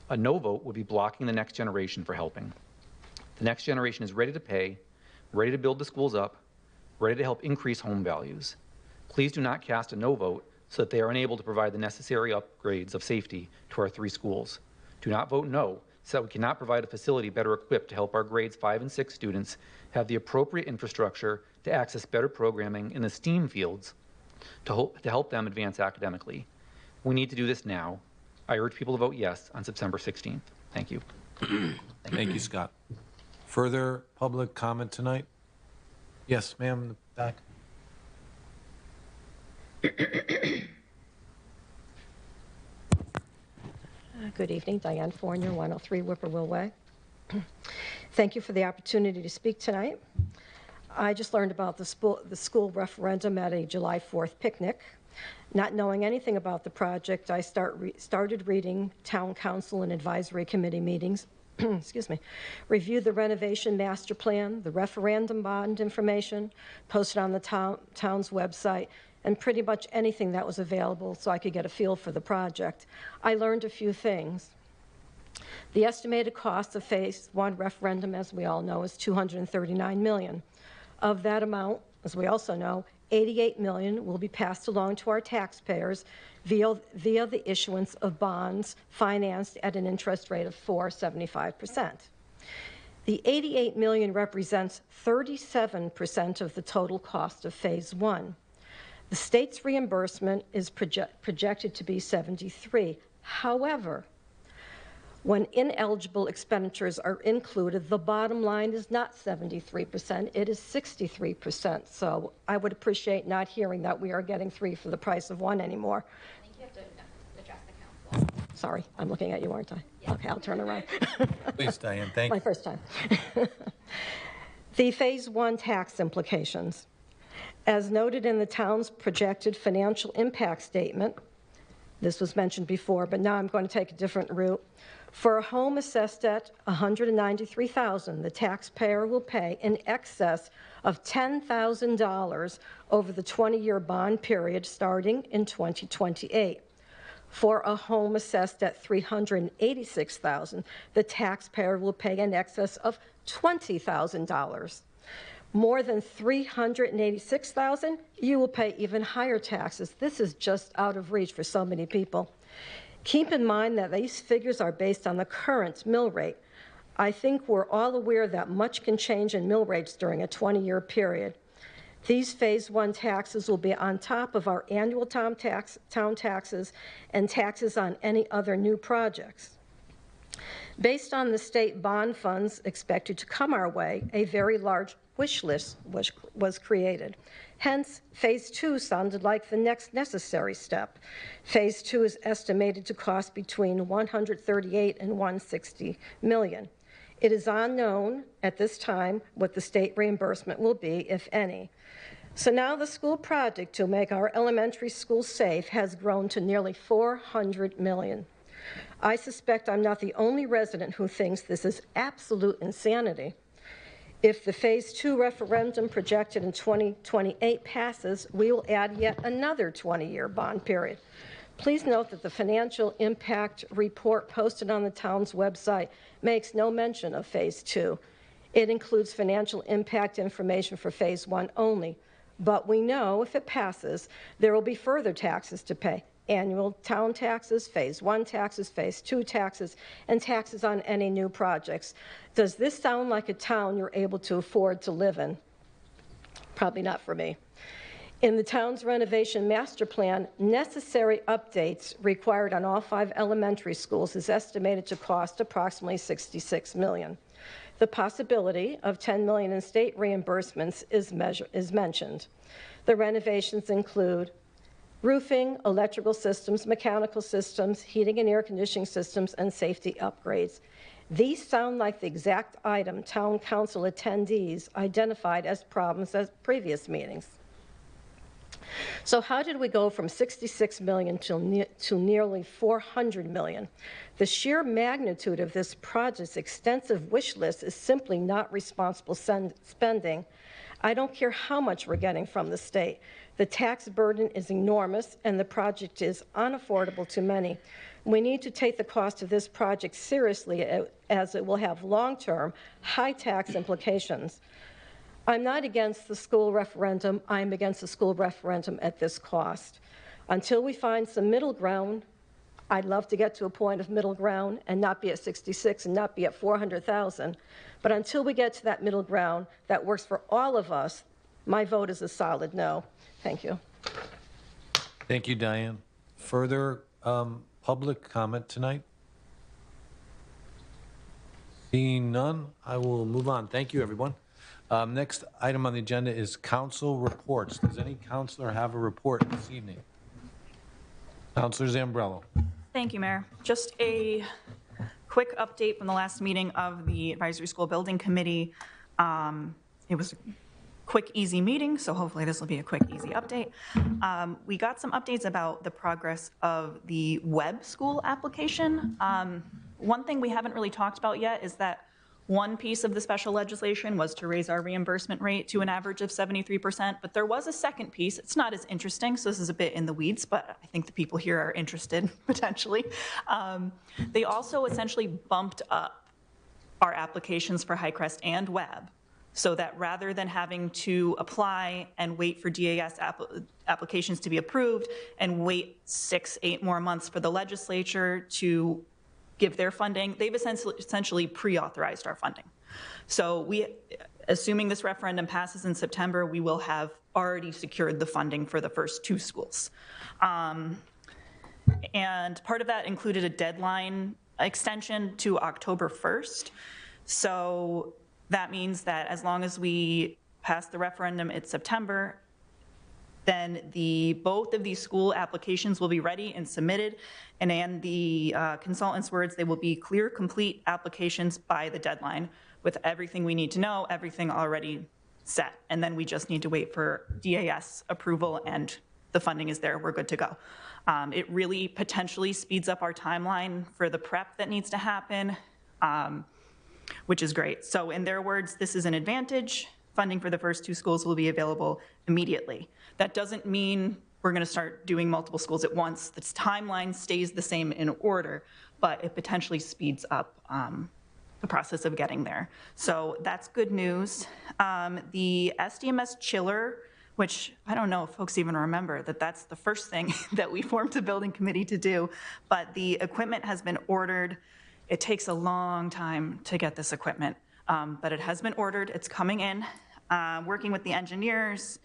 A no vote would be blocking the next generation for helping. The next generation is ready to pay, ready to build the schools up, ready to help increase home values. Please do not cast a no vote so that they are unable to provide the necessary upgrades of safety to our 3 schools. Do not vote no so that we cannot provide a facility better equipped to help our grades 5 and 6 students have the appropriate infrastructure to access better programming in the STEAM fields to help them advance academically. We need to do this now. I urge people to vote yes on September 16th. Thank you. Thank you, Scott. Further public comment tonight? Yes, ma'am, in the back. Good evening, Diane Fournier, 103 Whippoorwill Way. Thank you for the opportunity to speak tonight. I just learned about the school referendum at a July 4th picnic. Not knowing anything about the project, I started reading town council and advisory committee meetings, excuse me, reviewed the renovation master plan, the referendum bond information posted on the town's website, and pretty much anything that was available so I could get a feel for the project. I learned a few things. The estimated cost of Phase 1 referendum, as we all know, is $239 million. Of that amount, as we also know, $88 million will be passed along to our taxpayers via the issuance of bonds financed at an interest rate of 4.75%. The $88 million represents 37% of the total cost of Phase 1. The state's reimbursement is projected to be $73. However, when ineligible expenditures are included, the bottom line is not 73%, it is 63%. So I would appreciate not hearing that we are getting 3 for the price of 1 anymore. I think you have to address the council. Sorry, I'm looking at you, aren't I? Yeah. Okay, I'll turn around. Please, Diane, thank you. My first time. The Phase 1 tax implications. As noted in the town's projected financial impact statement, this was mentioned before, but now I'm going to take a different route. For a home assessed at $193,000, the taxpayer will pay in excess of $10,000 over the 20-year bond period starting in 2028. For a home assessed at $386,000, the taxpayer will pay in excess of $20,000. More than $386,000, you will pay even higher taxes. This is just out of reach for so many people. Keep in mind that these figures are based on the current mill rate. I think we're all aware that much can change in mill rates during a 20-year period. These Phase 1 taxes will be on top of our annual town taxes and taxes on any other new projects. Based on the state bond funds expected to come our way, a very large wish list was created. Hence, Phase 2 sounded like the next necessary step. Phase 2 is estimated to cost between $138 and $160 million. It is unknown at this time what the state reimbursement will be, if any. So now the school project to make our elementary schools safe has grown to nearly $400 million. I suspect I'm not the only resident who thinks this is absolute insanity. If the Phase 2 referendum projected in 2028 passes, we will add yet another 20-year bond period. Please note that the financial impact report posted on the town's website makes no mention of Phase 2. It includes financial impact information for Phase 1 only, but we know if it passes, there will be further taxes to pay. Annual town taxes, Phase 1 taxes, Phase 2 taxes, and taxes on any new projects. Does this sound like a town you're able to afford to live in? Probably not for me. In the town's renovation master plan, necessary updates required on all 5 elementary schools is estimated to cost approximately $66 million. The possibility of $10 million in state reimbursements is mentioned. The renovations include roofing, electrical systems, mechanical systems, heating and air conditioning systems, and safety upgrades. These sound like the exact item town council attendees identified as problems at previous meetings. So how did we go from $66 million to nearly $400 million? The sheer magnitude of this project's extensive wish list is simply not responsible spending. I don't care how much we're getting from the state. The tax burden is enormous, and the project is unaffordable to many. We need to take the cost of this project seriously, as it will have long-term, high tax implications. I'm not against the school referendum. I'm against the school referendum at this cost. Until we find some middle ground, I'd love to get to a point of middle ground and not be at 66 and not be at 400,000. But until we get to that middle ground that works for all of us, my vote is a solid no. Thank you. Thank you, Diane. Further public comment tonight? Seeing none, I will move on. Thank you, everyone. Next item on the agenda is council reports. Does any councilor have a report this evening? Councilor Zambrello. Thank you, Mayor. Just a quick update from the last meeting of the Advisory School Building Committee. It was a quick, easy meeting, so hopefully this will be a quick, easy update. We got some updates about the progress of the web school application. One thing we haven't really talked about yet is that one piece of the special legislation was to raise our reimbursement rate to an average of 73%, but there was a second piece. It's not as interesting, so this is a bit in the weeds, but I think the people here are interested, potentially. They also essentially bumped up our applications for Highcrest and web, so that rather than having to apply and wait for DAS applications to be approved and wait 6-8 more months for the legislature to give their funding, they've essentially pre-authorized our funding. So assuming this referendum passes in September, we will have already secured the funding for the first 2 schools. And part of that included a deadline extension to October 1st. So that means that as long as we pass the referendum in September, then both of these school applications will be ready and submitted. And in the consultant's words, they will be clear, complete applications by the deadline with everything we need to know, everything already set. And then we just need to wait for DAS approval and the funding is there, we're good to go. It really potentially speeds up our timeline for the prep that needs to happen, which is great. So in their words, this is an advantage. Funding for the first 2 schools will be available immediately. That doesn't mean we're going to start doing multiple schools at once. The timeline stays the same in order, but it potentially speeds up the process of getting there. So that's good news. The SDMS chiller, which I don't know if folks even remember that that's the first thing that we formed a building committee to do, but the equipment has been ordered. It takes a long time to get this equipment, but it has been ordered. It's coming in. Working with the engineers,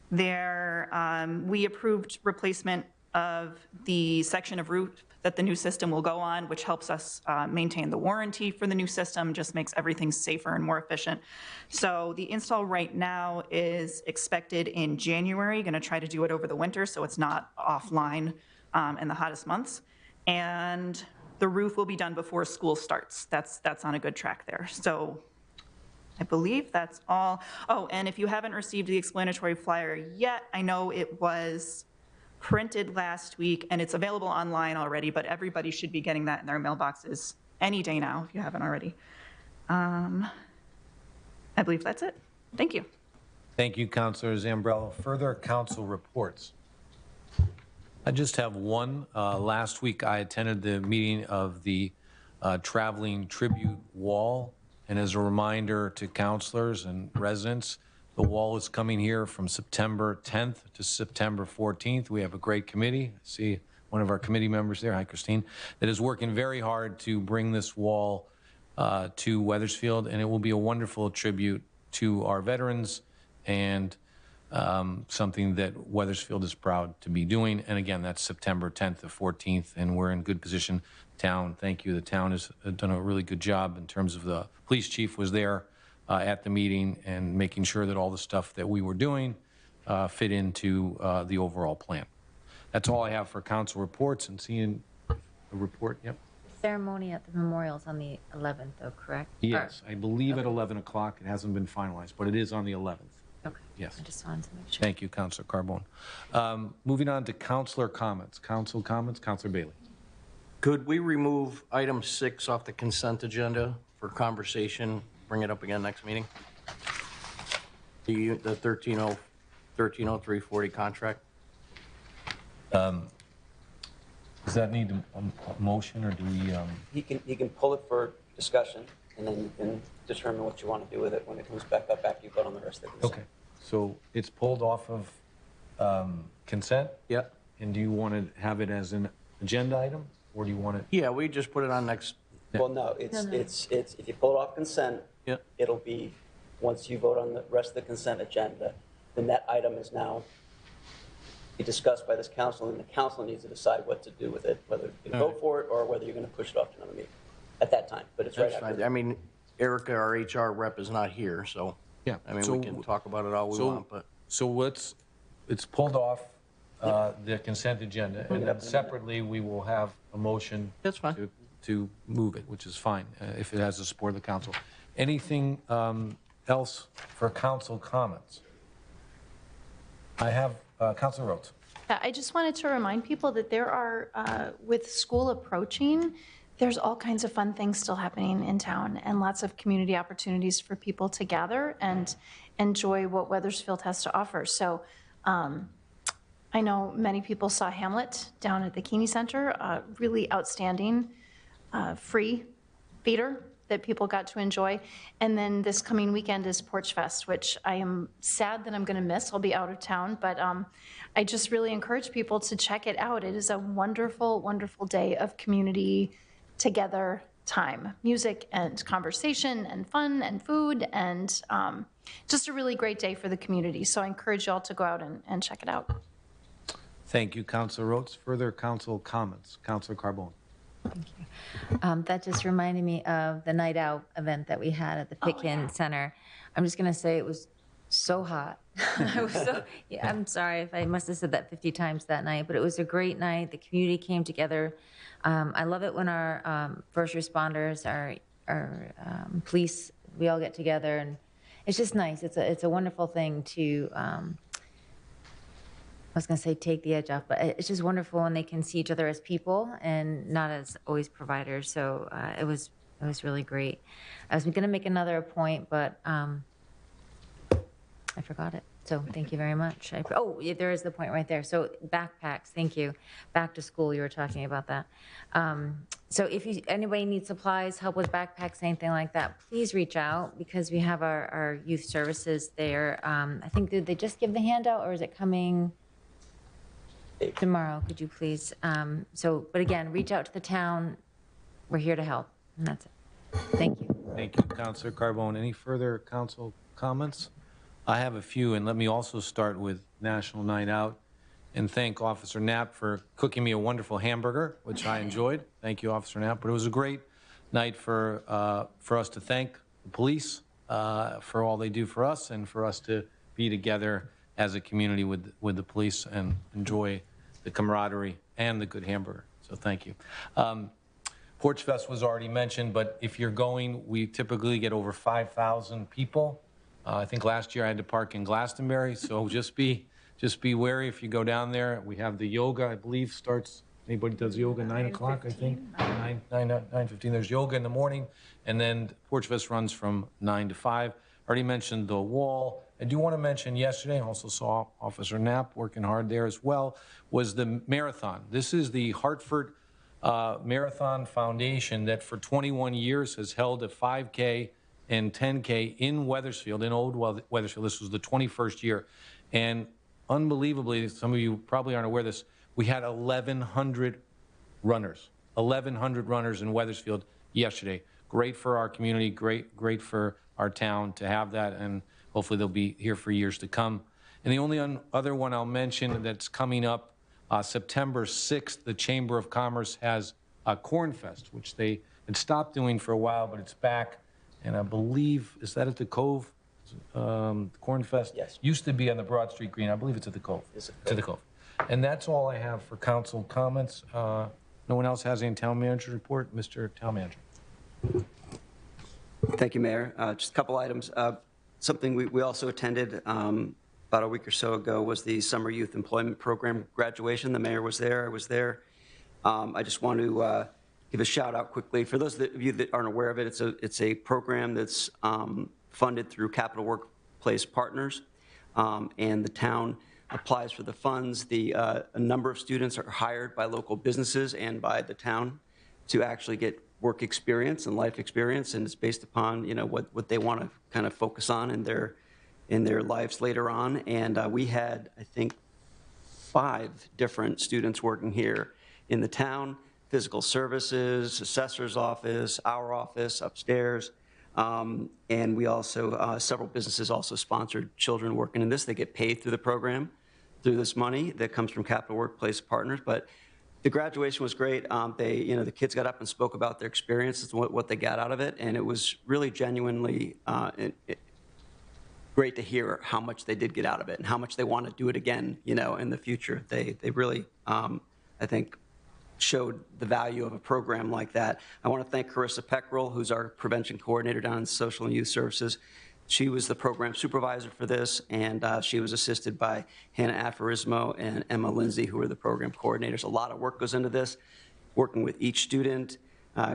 we approved replacement of the section of roof that the new system will go on, which helps us maintain the warranty for the new system, just makes everything safer and more efficient. So the install right now is expected in January, gonna try to do it over the winter so it's not offline in the hottest months. And the roof will be done before school starts. That's on a good track there. So I believe that's all. Oh, and if you haven't received the explanatory flyer yet, I know it was printed last week and it's available online already, but everybody should be getting that in their mailboxes any day now if you haven't already. I believe that's it. Thank you. Thank you, Councilor Zambrello. Further council reports. I just have one. Last week I attended the meeting of the traveling tribute wall. And as a reminder to councilors and residents, the wall is coming here from September 10th to September 14th. We have a great committee. I see one of our committee members there, hi Christine, that is working very hard to bring this wall to Wethersfield, and it will be a wonderful tribute to our veterans and something that Wethersfield is proud to be doing. And again, that's September 10th to 14th, and we're in good position. Town, thank you. The town has done a really good job in terms of the police chief was there at the meeting and making sure that all the stuff that we were doing fit into the overall plan. That's all I have for council reports. And seeing a report, yep. Ceremony at the memorial's on the 11th, though, correct? Yes, I believe at 11 o'clock. It hasn't been finalized, but it is on the 11th. Okay. Yes. I just wanted to make sure. Thank you, Councilor Carbone. Moving on to councilor comments. Council comments, Councilor Bailey. Could we remove item 6 off the consent agenda for conversation, bring it up again next meeting? The 130340 contract? Does that need a motion, or do we? He can pull it for discussion, and then you can determine what you want to do with it when it comes back up after you vote on the rest of the consent. Okay, so it's pulled off of consent? Yep. And do you want to have it as an agenda item, or do you want it? Yeah, we just put it on next. Well, no, it's if you pull it off consent, it'll be, once you vote on the rest of the consent agenda, then that item is now be discussed by this council, and the council needs to decide what to do with it, whether you vote for it or whether you're going to push it off to another meeting at that time. But it's right That's after. fine. I mean, Erica, our HR rep, is not here, so. Yeah. I mean, we can talk about it all we want, but. So it's pulled off the consent agenda, and then separately, we will have a motion. That's fine. To move it, which is fine, if it has the support of the council. Anything else for council comments? I have Councilor Rhodes. I just wanted to remind people that there are, with school approaching, there's all kinds of fun things still happening in town and lots of community opportunities for people to gather and enjoy what Wethersfield has to offer. So I know many people saw Hamlet down at the Keeney Center, really outstanding free theater that people got to enjoy. And then this coming weekend is Porch Fest, which I am sad that I'm going to miss. I'll be out of town, but I just really encourage people to check it out. It is a wonderful, wonderful day of community together time, music and conversation and fun and food, and just a really great day for the community. So I encourage you all to go out and check it out. Thank you, Councilor Rhodes. Further council comments? Councilor Carbone. Thank you. That just reminded me of the night out event that we had at the Pitkin Center. I'm just going to say it was so hot. I'm sorry if I must have said that 50 times that night, but it was a great night. The community came together. I love it when our first responders, our police, we all get together, and it's just nice. It's a wonderful thing to, I was going to say take the edge off, but it's just wonderful when they can see each other as people and not as always providers. So it was really great. I was going to make another point, but I forgot it. So thank you very much. Oh, yeah, there is the point right there. So backpacks, thank you. Back to school, you were talking about that. So if anybody needs supplies, help with backpacks, anything like that, please reach out, because we have our youth services there. I think, did they just give the handout, or is it coming tomorrow? Could you please? But again, reach out to the town. We're here to help, and that's it. Thank you. Thank you, Councilor Carbone. Any further council comments? I have a few, and let me also start with National Night Out and thank Officer Knapp for cooking me a wonderful hamburger, which I enjoyed. Thank you, Officer Knapp. But it was a great night for us to thank the police for all they do for us, and for us to be together as a community with the police and enjoy the camaraderie and the good hamburger. So thank you. Porch Fest was already mentioned, but if you're going, we typically get over 5,000 people. I think last year I had to park in Glastonbury, so just be wary if you go down there. We have the yoga, I believe, starts, anybody does yoga, 9 o'clock, I think? 9:15. There's yoga in the morning, and then Porch Fest runs from 9 to 5. I already mentioned the wall. I do want to mention yesterday, I also saw Officer Knapp working hard there as well, was the marathon. This is the Hartford Marathon Foundation that for 21 years has held a 5K and 10K in Wethersfield, in Old Wethersfield. This was the 21st year. And unbelievably, some of you probably aren't aware of this, we had 1,100 runners. 1,100 runners in Wethersfield yesterday. Great for our community, great for our town to have that, and hopefully they'll be here for years to come. And the only other one I'll mention that's coming up, September 6th, the Chamber of Commerce has a Corn Fest, which they had stopped doing for a while, but it's back. And I believe, is that at the Cove? Corn Fest? Yes. Used to be on the Broad Street Green. I believe it's at the Cove. It's at the Cove. And that's all I have for council comments. No one else has any town manager report? Mr. Town Manager. Thank you, Mayor. Just a couple items. Something we also attended about a week or so ago was the Summer Youth Employment Program graduation. The mayor was there. I was there. I just want to give a shout out quickly. For those of you that aren't aware of it, it's a program that's funded through Capital Work Workplace Partners, and the town applies for the funds. A number of students are hired by local businesses and by the town to actually get work experience and life experience, and it's based upon, you know, what they want to kind of focus on in their lives later on. And we had, I think, 5 different students working here in the town: physical services, assessor's office, our office upstairs. And we also, several businesses also sponsored children working in this. They get paid through the program, through this money that comes from Capital Workplace Partners. But the graduation was great. The kids got up and spoke about their experiences and what they got out of it. And it was really genuinely great to hear how much they did get out of it and how much they want to do it again, you know, in the future. They really, I think, showed the value of a program like that. I want to thank Carissa Peckrell, who's our prevention coordinator down in Social and Youth Services. She was the program supervisor for this, and she was assisted by Hannah Aforismo and Emma Lindsay, who are the program coordinators. A lot of work goes into this, working with each student,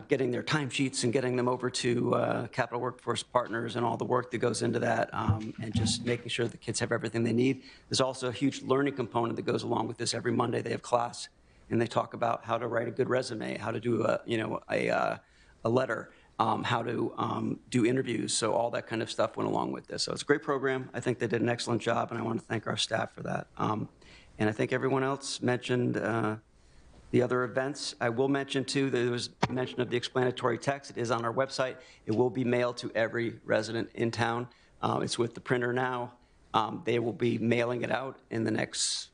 getting their timesheets and getting them over to Capital Workforce Partners, and all the work that goes into that, and just making sure the kids have everything they need. There's also a huge learning component that goes along with this. Every Monday they have class, and they talk about how to write a good resume, how to do a letter, how to do interviews. So all that kind of stuff went along with this. So it's a great program. I think they did an excellent job, and I want to thank our staff for that. And I think everyone else mentioned the other events. I will mention, too, there was mention of the explanatory text. It is on our website. It will be mailed to every resident in town. It's with the printer now. They will be mailing it out in the next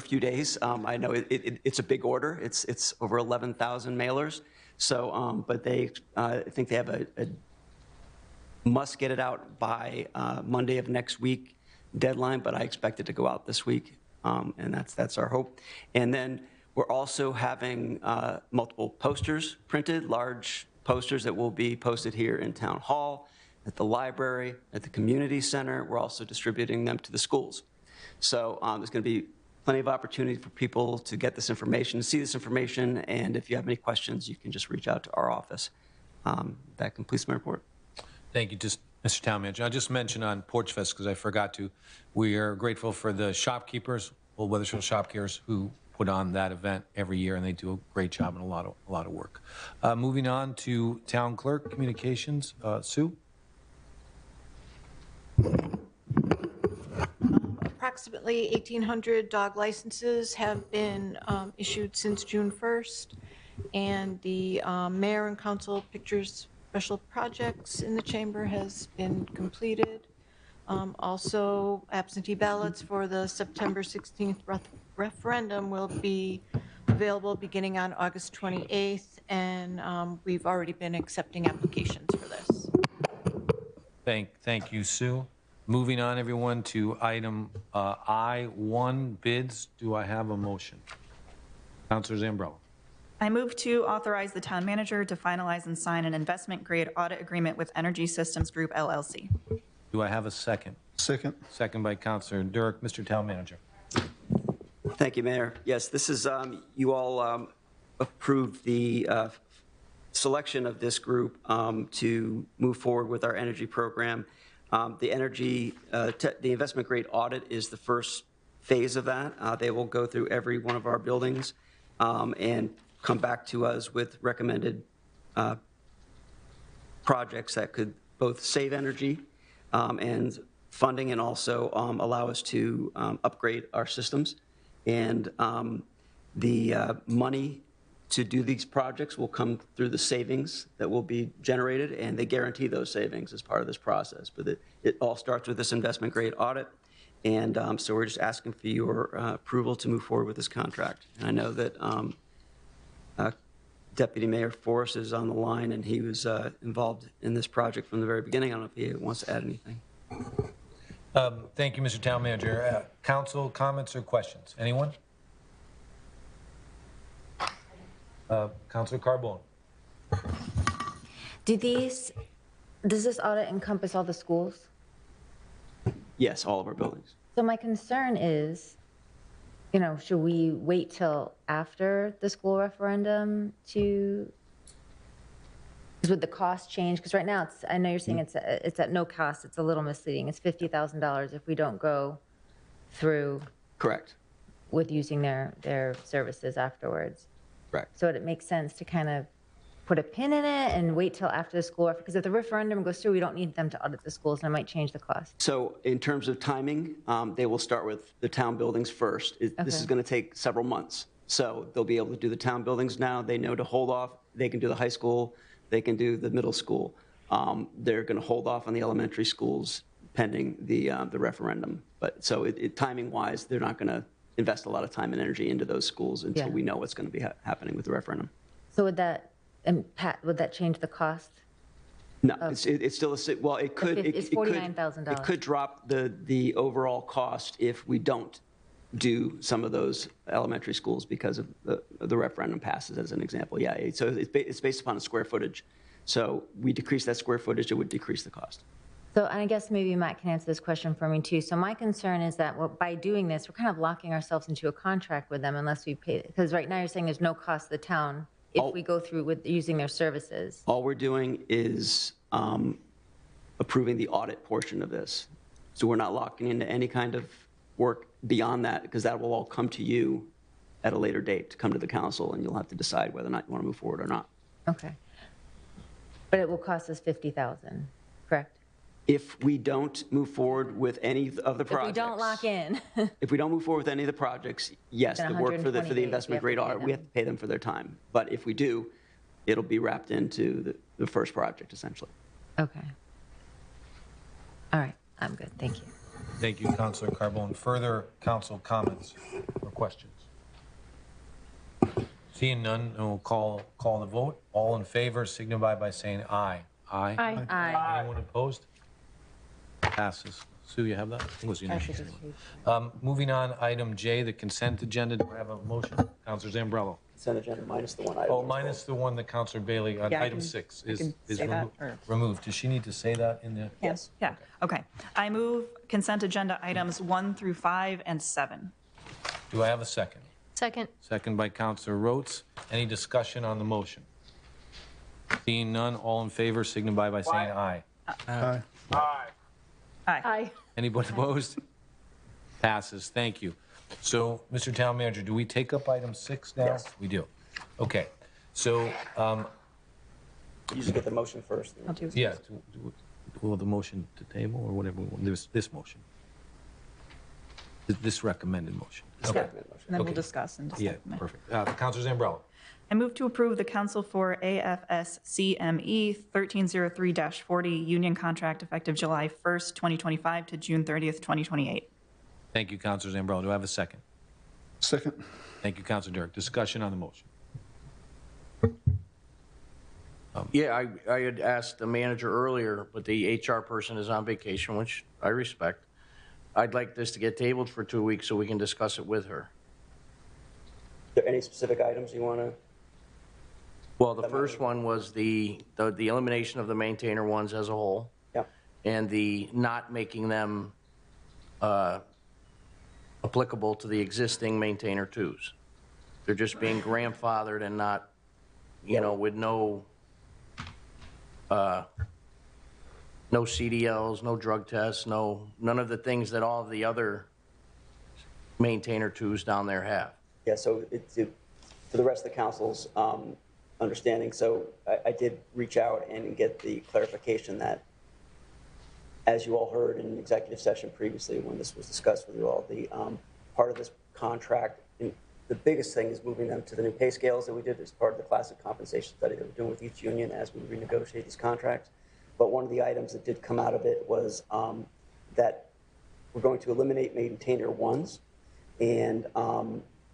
few days. I know it's a big order. It's over 11,000 mailers. So, but I think they have a must get it out by Monday of next week deadline, but I expect it to go out this week, and that's our hope. And then we're also having multiple posters printed, large posters that will be posted here in Town Hall, at the library, at the community center. We're also distributing them to the schools. So there's going to be plenty of opportunity for people to get this information, see this information, and if you have any questions, you can just reach out to our office. That completes my report. Thank you, Mr. Town Manager. I'll just mention on Porch Fest, because I forgot to, we are grateful for the shopkeepers, Old Wethersfield shopkeepers, who put on that event every year, and they do a great job and a lot of work. Moving on to Town Clerk Communications, Sue. Approximately 1,800 dog licenses have been issued since June 1st, and the mayor and council pictures special projects in the chamber has been completed. Also, absentee ballots for the September 16th referendum will be available beginning on August 28th, and we've already been accepting applications for this. Thank you, Sue. Moving on, everyone, to item I1, bids. Do I have a motion? Councilor Zambrello. I move to authorize the town manager to finalize and sign an investment-grade audit agreement with Energy Systems Group, LLC. Do I have a second? Second. Second by Councilor Durek. Mr. Town Manager. Thank you, Mayor. Yes, this is, you all approved the selection of this group to move forward with our energy program. The investment-grade audit is the first phase of that. They will go through every one of our buildings and come back to us with recommended projects that could both save energy and funding, and also allow us to upgrade our systems. And the money to do these projects will come through the savings that will be generated, and they guarantee those savings as part of this process. But it all starts with this investment-grade audit, and so we're just asking for your approval to move forward with this contract. And I know that Deputy Mayor Forrest is on the line, and he was involved in this project from the very beginning. I don't know if he wants to add anything. Thank you, Mr. Town Manager. Council comments or questions? Anyone? Councilor Carbone. Does this audit encompass all the schools? Yes, all of our buildings. So my concern is, should we wait till after the school referendum because Because would the cost change? Because right now, it's, I know you're saying it's at no cost. It's a little misleading. It's $50,000 if we don't go through Correct. with using their services afterwards. Correct. So it makes sense to kind of put a pin in it and wait till after the school, because if the referendum goes through, we don't need them to audit the schools, and it might change the cost. So in terms of timing, they will start with the town buildings first. This is going to take several months. So they'll be able to do the town buildings now. They know to hold off. They can do the high school. They can do the middle school. They're going to hold off on the elementary schools pending the referendum. But so timing-wise, they're not going to invest a lot of time and energy into those schools until we know what's going to be happening with the referendum. So would that change the cost? No, it's still well. It could. It's $49,000. It could drop the overall cost if we don't do some of those elementary schools because of the referendum passes, as an example. Yeah. So it's based upon the square footage. So we decrease that square footage, it would decrease the cost. So I guess maybe Matt can answer this question for me too. So my concern is that by doing this, we're kind of locking ourselves into a contract with them unless we pay, because right now you're saying there's no cost to the town if we go through with using their services. All we're doing is approving the audit portion of this. So we're not locking into any kind of work beyond that, because that will all come to you at a later date, to come to the council, and you'll have to decide whether or not you want to move forward or not. Okay. But it will cost us $50,000, correct? If we don't move forward with any of the projects. If we don't lock in. If we don't move forward with any of the projects, yes, Then the work for the 120 days, investment grade audit, we have to pay them for their time. But if we do, it'll be wrapped into the first project, essentially. Okay. All right, I'm good, thank you. Thank you, Councilor Carbone. Further council comments or questions? Seeing none, we'll call the vote. All in favor signify by saying aye. Aye. Aye. Aye. Anyone opposed? Passes. Sue, you have that? I think it was unanimous. Moving on, item J, the consent agenda. Do I have a motion? Councilor Zambrello. Consent agenda minus the one item. Oh, minus the one that Councilor Bailey on item 6 is removed. Does she need to say that in the? Yes. Yeah, okay. I move consent agenda items 1 through 5 and 7. Do I have a second? Second. Second by Councilor Rhodes. Any discussion on the motion? Seeing none, all in favor signify by saying aye. Aye. Aye. Anybody opposed? Passes. Thank you. So, Mr. Town Manager, do we take up item 6 now? Yes. We do. Okay. So, You just get the motion first. yeah, will the motion to table or whatever we want, this motion? This recommended motion. Okay. And then we'll discuss and Yeah, decide. perfect. Councilor Zambrello. I move to approve the Council for AFS CME 1303-40 union contract effective July 1st, 2025 to June 30th, 2028. Thank you, Councilor Zambrello. Do I have a second? Second. Thank you, Councilor Dirk. Discussion on the motion. Yeah, I had asked the manager earlier, but the HR person is on vacation, which I respect. I'd like this to get tabled for 2 weeks so we can discuss it with her. Are there any specific items you want to? Well, the first one was the elimination of the maintainer ones as a whole. Yeah. And the not making them applicable to the existing maintainer twos. They're just being grandfathered and not, with no CDLs, no drug tests, none of the things that all of the other maintainer twos down there have. Yeah, so for the rest of the council's understanding, so I did reach out and get the clarification that, as you all heard in executive session previously when this was discussed with you all, the part of this contract, the biggest thing is moving them to the new pay scales that we did as part of the classic compensation study that we're doing with each union as we renegotiate these contracts. But one of the items that did come out of it was that we're going to eliminate maintainer ones, and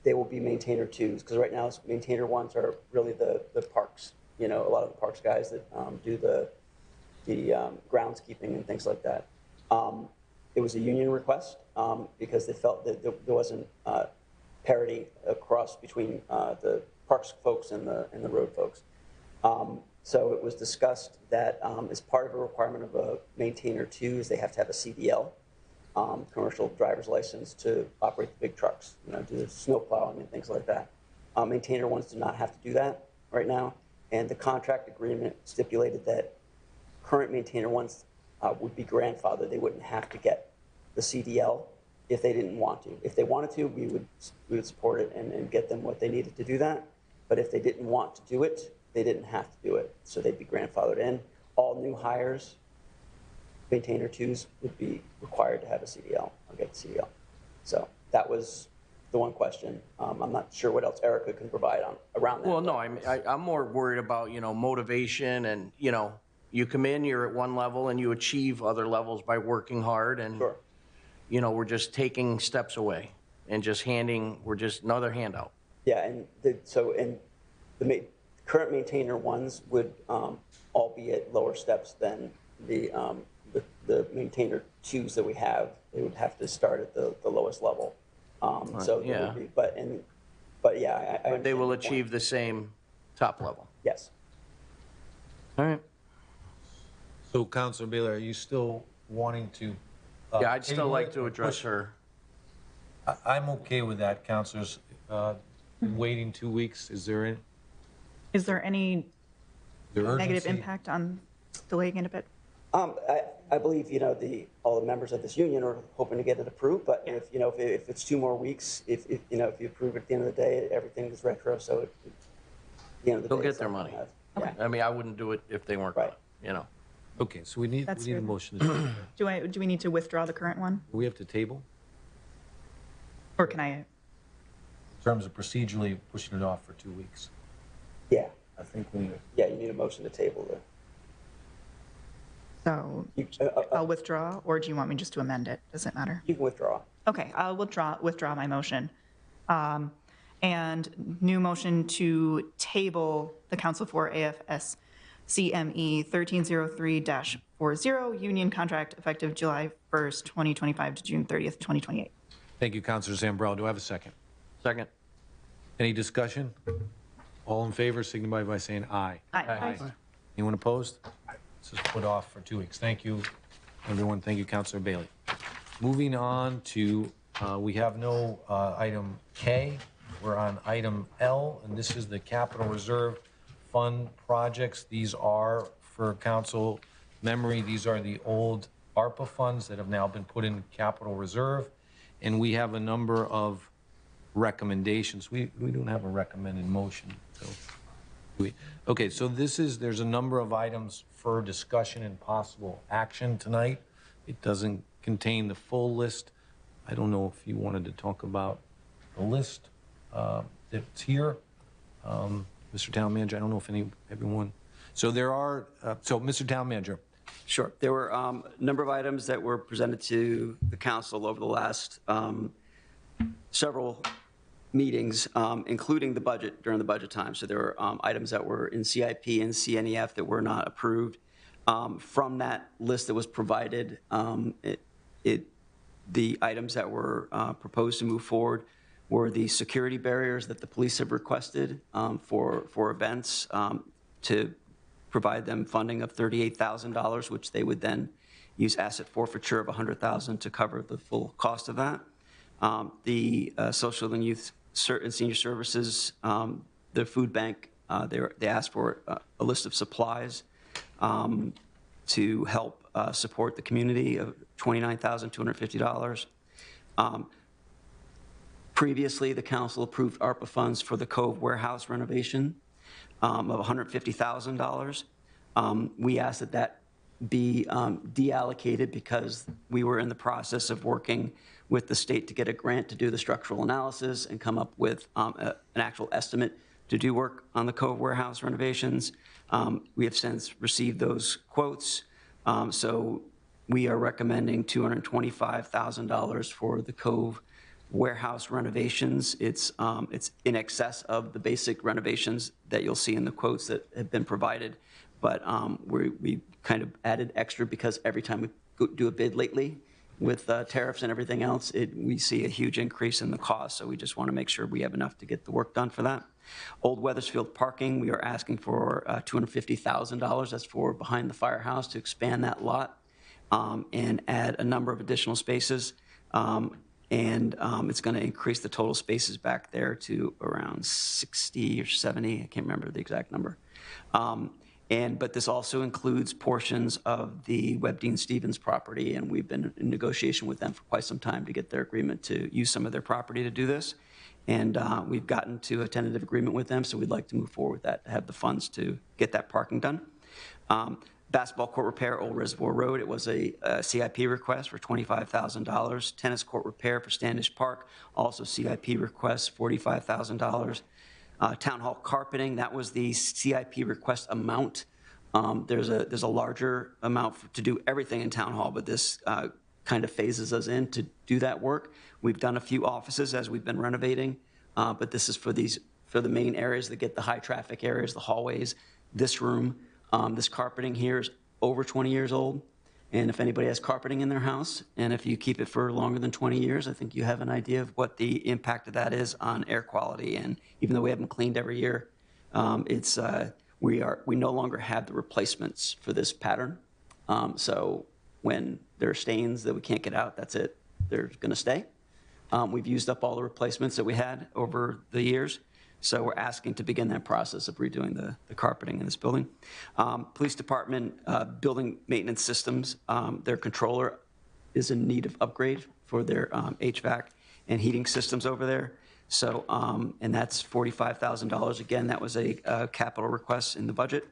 they will be maintainer twos, because right now maintainer ones are really the parks, a lot of the parks guys that do the groundskeeping and things like that. It was a union request because they felt that there wasn't parity across between the parks folks and the road folks. So it was discussed that as part of a requirement of a maintainer twos, they have to have a CDL, commercial driver's license, to operate the big trucks, do the snow plowing and things like that. Maintainer ones do not have to do that right now, and the contract agreement stipulated that current maintainer ones would be grandfathered. They wouldn't have to get the CDL if they didn't want to. If they wanted to, we would support it and get them what they needed to do that. But if they didn't want to do it, they didn't have to do it. So they'd be grandfathered in. All new hires, maintainer twos, would be required to have a CDL or get the CDL. So that was the one question. I'm not sure what else Erica can provide around that. Well, no, I'm more worried about, motivation and, you come in, you're at one level and you achieve other levels by working hard and, Sure. We're just taking steps away and we're just another handout. Yeah, and the current maintainer ones would all be at lower steps than the maintainer twos that we have. They would have to start at the lowest level. So yeah. there would be, but yeah, I They will understand the achieve point. the same top level. Yes. All right. So Councilor Bailey, are you still wanting to? Yeah, I'd still table like it to or address push- her. I'm okay with that, councilors. Waiting 2 weeks, is there any Is there any negative urgency? impact on delaying it a bit? I believe all the members of this union are hoping to get it approved. But if it's 2 more weeks, if you approve it at the end of the day, everything is retro. So at the end of the They'll day, get it's their not money. gonna have- I mean, I wouldn't do it if they weren't, Right. Okay, so we need That's a fair. motion. To table. Do we need to withdraw the current one? Do we have to table? Or can I? In terms of procedurally pushing it off for 2 weeks? Yeah. I think we need. Yeah, you need a motion to table it. So I'll withdraw, or do you want me just to amend it? Does it matter? You can withdraw. Okay, I'll withdraw my motion. And new motion to table the Council for AFS CME 1303-40 union contract effective July 1st, 2025 to June 30th, 2028. Thank you, Councilor Zambrell. Do I have a second? Second. Any discussion? All in favor, signify by saying aye. Aye. Anyone opposed? This is put off for 2 weeks. Thank you, everyone. Thank you, Councilor Bailey. Moving on to, we have no item K. We're on item L, and this is the Capital Reserve Fund projects. These are, for council memory, these are the old ARPA funds that have now been put in capital reserve. And we have a number of recommendations. We don't have a recommended motion, so. Okay, so there's a number of items for discussion and possible action tonight. It doesn't contain the full list. I don't know if you wanted to talk about the list that's here. Mr. Town Manager, I don't know if everyone. So there are, so Mr. Town Manager. Sure. There were a number of items that were presented to the council over the last several meetings, including the budget, during the budget time. So there were items that were in CIP and CNEF that were not approved. From that list that was provided, the items that were proposed to move forward were the security barriers that the police have requested for events, to provide them funding of $38,000, which they would then use asset forfeiture of $100,000 to cover the full cost of that. The social and youth and senior services, the food bank, they asked for a list of supplies to help support the community of $29,250. Previously, the council approved ARPA funds for the Cove warehouse renovation of $150,000. We asked that that be deallocated because we were in the process of working with the state to get a grant to do the structural analysis and come up with an actual estimate to do work on the Cove warehouse renovations. We have since received those quotes. So we are recommending $225,000 for the Cove warehouse renovations. It's in excess of the basic renovations that you'll see in the quotes that have been provided. But we kind of added extra because every time we do a bid lately with tariffs and everything else, we see a huge increase in the cost. So we just want to make sure we have enough to get the work done for that. Old Wethersfield parking, we are asking for $250,000. That's for behind the firehouse to expand that lot and add a number of additional spaces. It's going to increase the total spaces back there to around 60 or 70. I can't remember the exact number. But this also includes portions of the Deane Stevens property, and we've been in negotiation with them for quite some time to get their agreement to use some of their property to do this. And we've gotten to a tentative agreement with them, so we'd like to move forward with that, to have the funds to get that parking done. Basketball court repair, Old Reservoir Road, it was a CIP request for $25,000. Tennis court repair for Standish Park, also CIP request, $45,000. Town hall carpeting, that was the CIP request amount. There's a larger amount to do everything in town hall, but this kind of phases us in to do that work. We've done a few offices as we've been renovating, but this is for the main areas that get the high traffic areas, the hallways. This room, this carpeting here is over 20 years old. And if anybody has carpeting in their house, and if you keep it for longer than 20 years, I think you have an idea of what the impact of that is on air quality. And even though we have them cleaned every year, we no longer have the replacements for this pattern. So when there are stains that we can't get out, that's it. They're going to stay. We've used up all the replacements that we had over the years. So we're asking to begin that process of redoing the carpeting in this building. Police department, building maintenance systems, their controller is in need of upgrade for their HVAC and heating systems over there. So, and that's $45,000. Again, that was a capital request in the budget.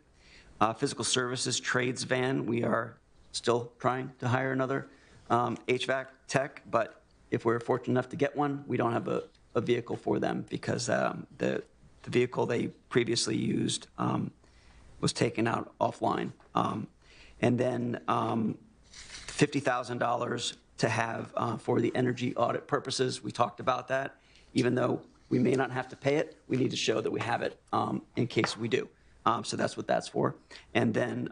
Physical services trades van, we are still trying to hire another HVAC tech, but if we're fortunate enough to get one, we don't have a vehicle for them because the vehicle they previously used was taken out offline. And then $50,000 to have for the energy audit purposes. We talked about that. Even though we may not have to pay it, we need to show that we have it in case we do. So that's what that's for. And then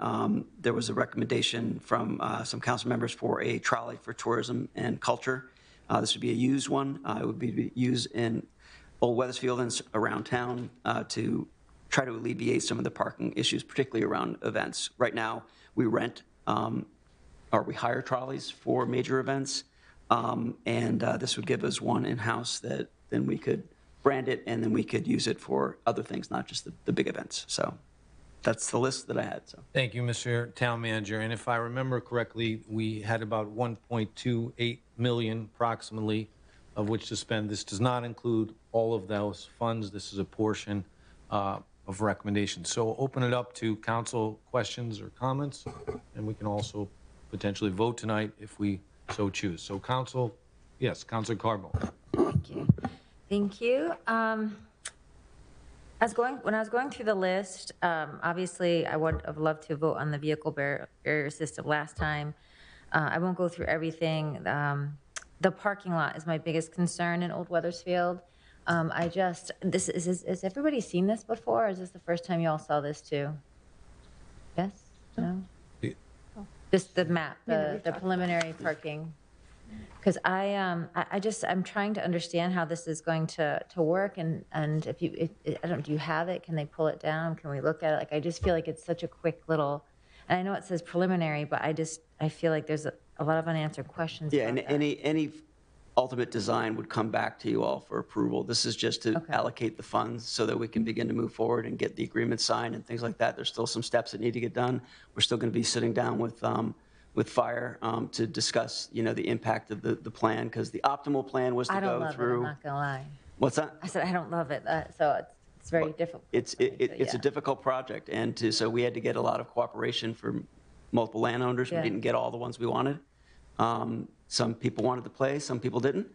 there was a recommendation from some council members for a trolley for tourism and culture. This would be a used one. It would be used in Old Wethersfield and around town to try to alleviate some of the parking issues, particularly around events. Right now, we rent or we hire trolleys for major events, and this would give us one in-house that then we could brand it, and then we could use it for other things, not just the big events. So that's the list that I had. So Thank you, Mr. Town Manager. And if I remember correctly, we had about 1.28 million approximately of which to spend. This does not include all of those funds. This is a portion of recommendations. So open it up to council questions or comments, and we can also potentially vote tonight if we so choose. So council, yes, Councilor Carbone. Thank you. Thank you. When I was going through the list, obviously I would have loved to vote on the vehicle barrier system last time. I won't go through everything. The parking lot is my biggest concern in Old Wethersfield. Has everybody seen this before, or is this the first time you all saw this too? Yes? No? Just the map, the preliminary parking. Because I'm trying to understand how this is going to work, and if I don't, do you have it? Can they pull it down? Can we look at it? Like, I just feel like it's such a quick little, and I know it says preliminary, but I feel like there's a lot of unanswered questions. Yeah, and any ultimate design would come back to you all for approval. This is just to allocate the funds so that we can begin to move forward and get the agreement signed and things like that. There's still some steps that need to get done. We're still going to be sitting down with fire to discuss, the impact of the plan, because the optimal plan was to go through. I don't love it, I'm not going to lie. What's that? I said I don't love it, so it's very difficult. It's a difficult project, and so we had to get a lot of cooperation from multiple landowners. Yeah. We didn't get all the ones we wanted. Some people wanted to play, some people didn't.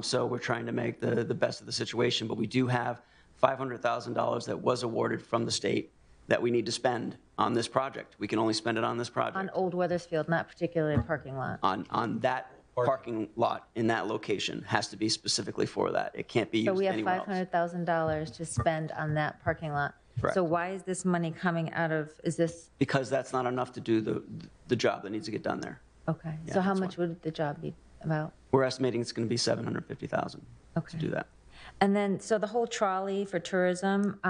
So we're trying to make the best of the situation, but we do have $500,000 that was awarded from the state that we need to spend on this project. We can only spend it on this project. On Old Wethersfield, not particularly a parking lot. On that parking lot in that location has to be specifically for that. It can't be used anywhere else. So we have $500,000 to spend on that parking lot. Correct. So why is this money coming out of, is this? Because that's not enough to do the job that needs to get done there. Okay, Yeah, so how that's much would the job be about? We're estimating it's going to be $750,000 to do that. And then, so the whole trolley for tourism,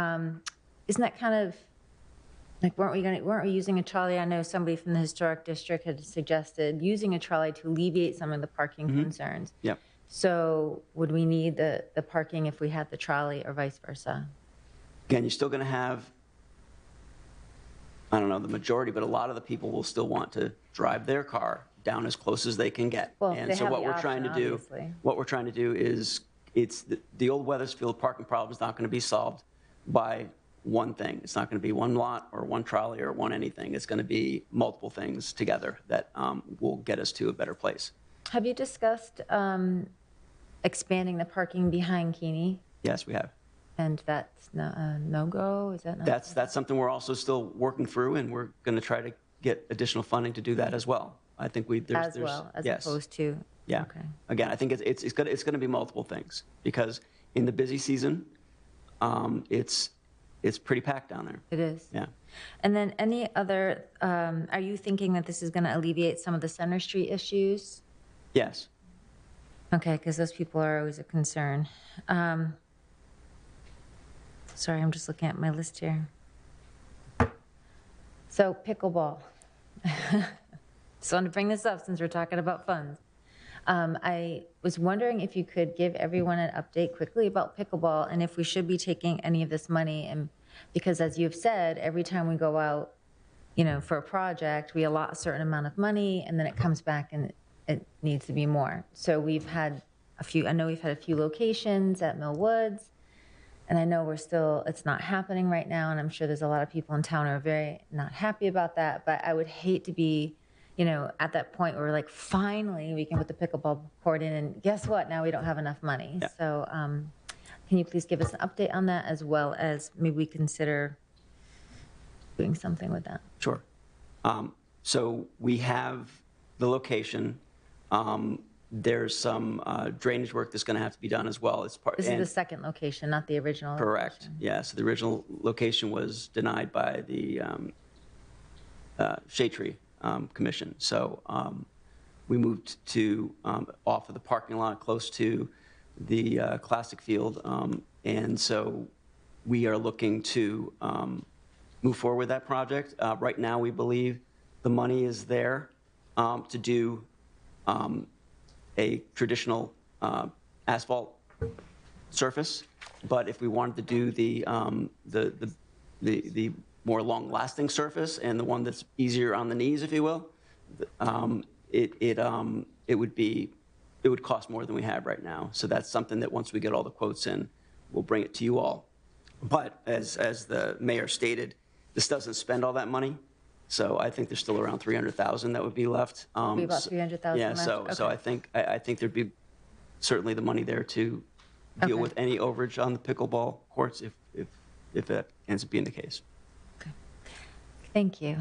isn't that kind of, like, weren't we using a trolley? I know somebody from the historic district had suggested using a trolley to alleviate some of the parking concerns. Yep. So would we need the parking if we had the trolley or vice versa? Again, you're still going to have I don't know the majority, but a lot of the people will still want to drive their car down as close as they can get. Well, if And they so have what the we're trying to option, do, obviously. what we're trying to do is, it's the old Wethersfield parking problem is not going to be solved by one thing. It's not going to be one lot or one trolley or one anything. It's going to be multiple things together that will get us to a better place. Have you discussed expanding the parking behind Keeney? Yes, we have. And that's no-go? Is that not? That's something we're also still working through, and we're going to try to get additional funding to do that as well. I think As well, as yes. opposed to? Yeah. Okay. Again, I think it's going to be multiple things, because in the busy season, it's pretty packed down there. It is? Yeah. And then any other, are you thinking that this is going to alleviate some of the Center Street issues? Yes. Okay, because those people are always a concern. Sorry, I'm just looking at my list here. So pickleball. Just wanted to bring this up since we're talking about funds. I was wondering if you could give everyone an update quickly about pickleball and if we should be taking any of this money. And because as you've said, every time we go out, for a project, we allot a certain amount of money and then it comes back and it needs to be more. So we've had I know we've had a few locations at Mill Woods, and I know it's not happening right now, and I'm sure there's a lot of people in town who are very not happy about that, but I would hate to be, at that point where we're like, finally, we can put the pickleball court in, and guess what? Now we don't have enough money. Yeah. So can you please give us an update on that, as well as maybe we consider doing something with that? Sure. So we have the location. There's some drainage work that's going to have to be done as well. This is the second location, not the original Correct. location. Yeah. So the original location was denied by the Shade Tree Commission. So we moved to off of the parking lot, close to the classic field, and so we are looking to move forward with that project. Right now, we believe the money is there to do a traditional asphalt surface, but if we wanted to do the more long-lasting surface and the one that's easier on the knees, if you will, it would cost more than we have right now. So that's something that once we get all the quotes in, we'll bring it to you all. But as the mayor stated, this doesn't spend all that money. So I think there's still around 300,000 that would be left. Be about 300,000 Yeah. left? So Okay. I think there'd be certainly the money there to deal Okay. with any overage on the pickleball courts if that ends up being the case. Thank you.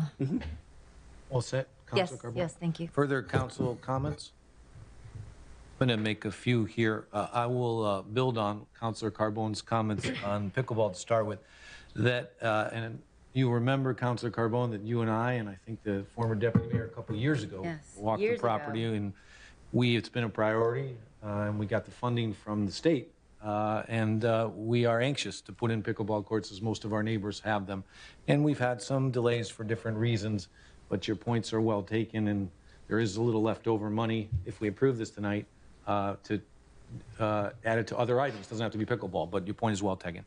All set, Yes, Councilor Carbone? yes, thank you. Further council comments? I'm going to make a few here. I will build on Councilor Carbone's comments on pickleball to start with. And you remember, Councilor Carbone, that you and I think the former deputy mayor a couple of years ago Yes, walked years the property, and it's been a priority, and we got the funding from the state. And we are anxious to put in pickleball courts, as most of our neighbors have them. And we've had some delays for different reasons, but your points are well taken, and there is a little leftover money, if we approve this tonight, to add it to other items. Doesn't have to be pickleball, but your point is well taken.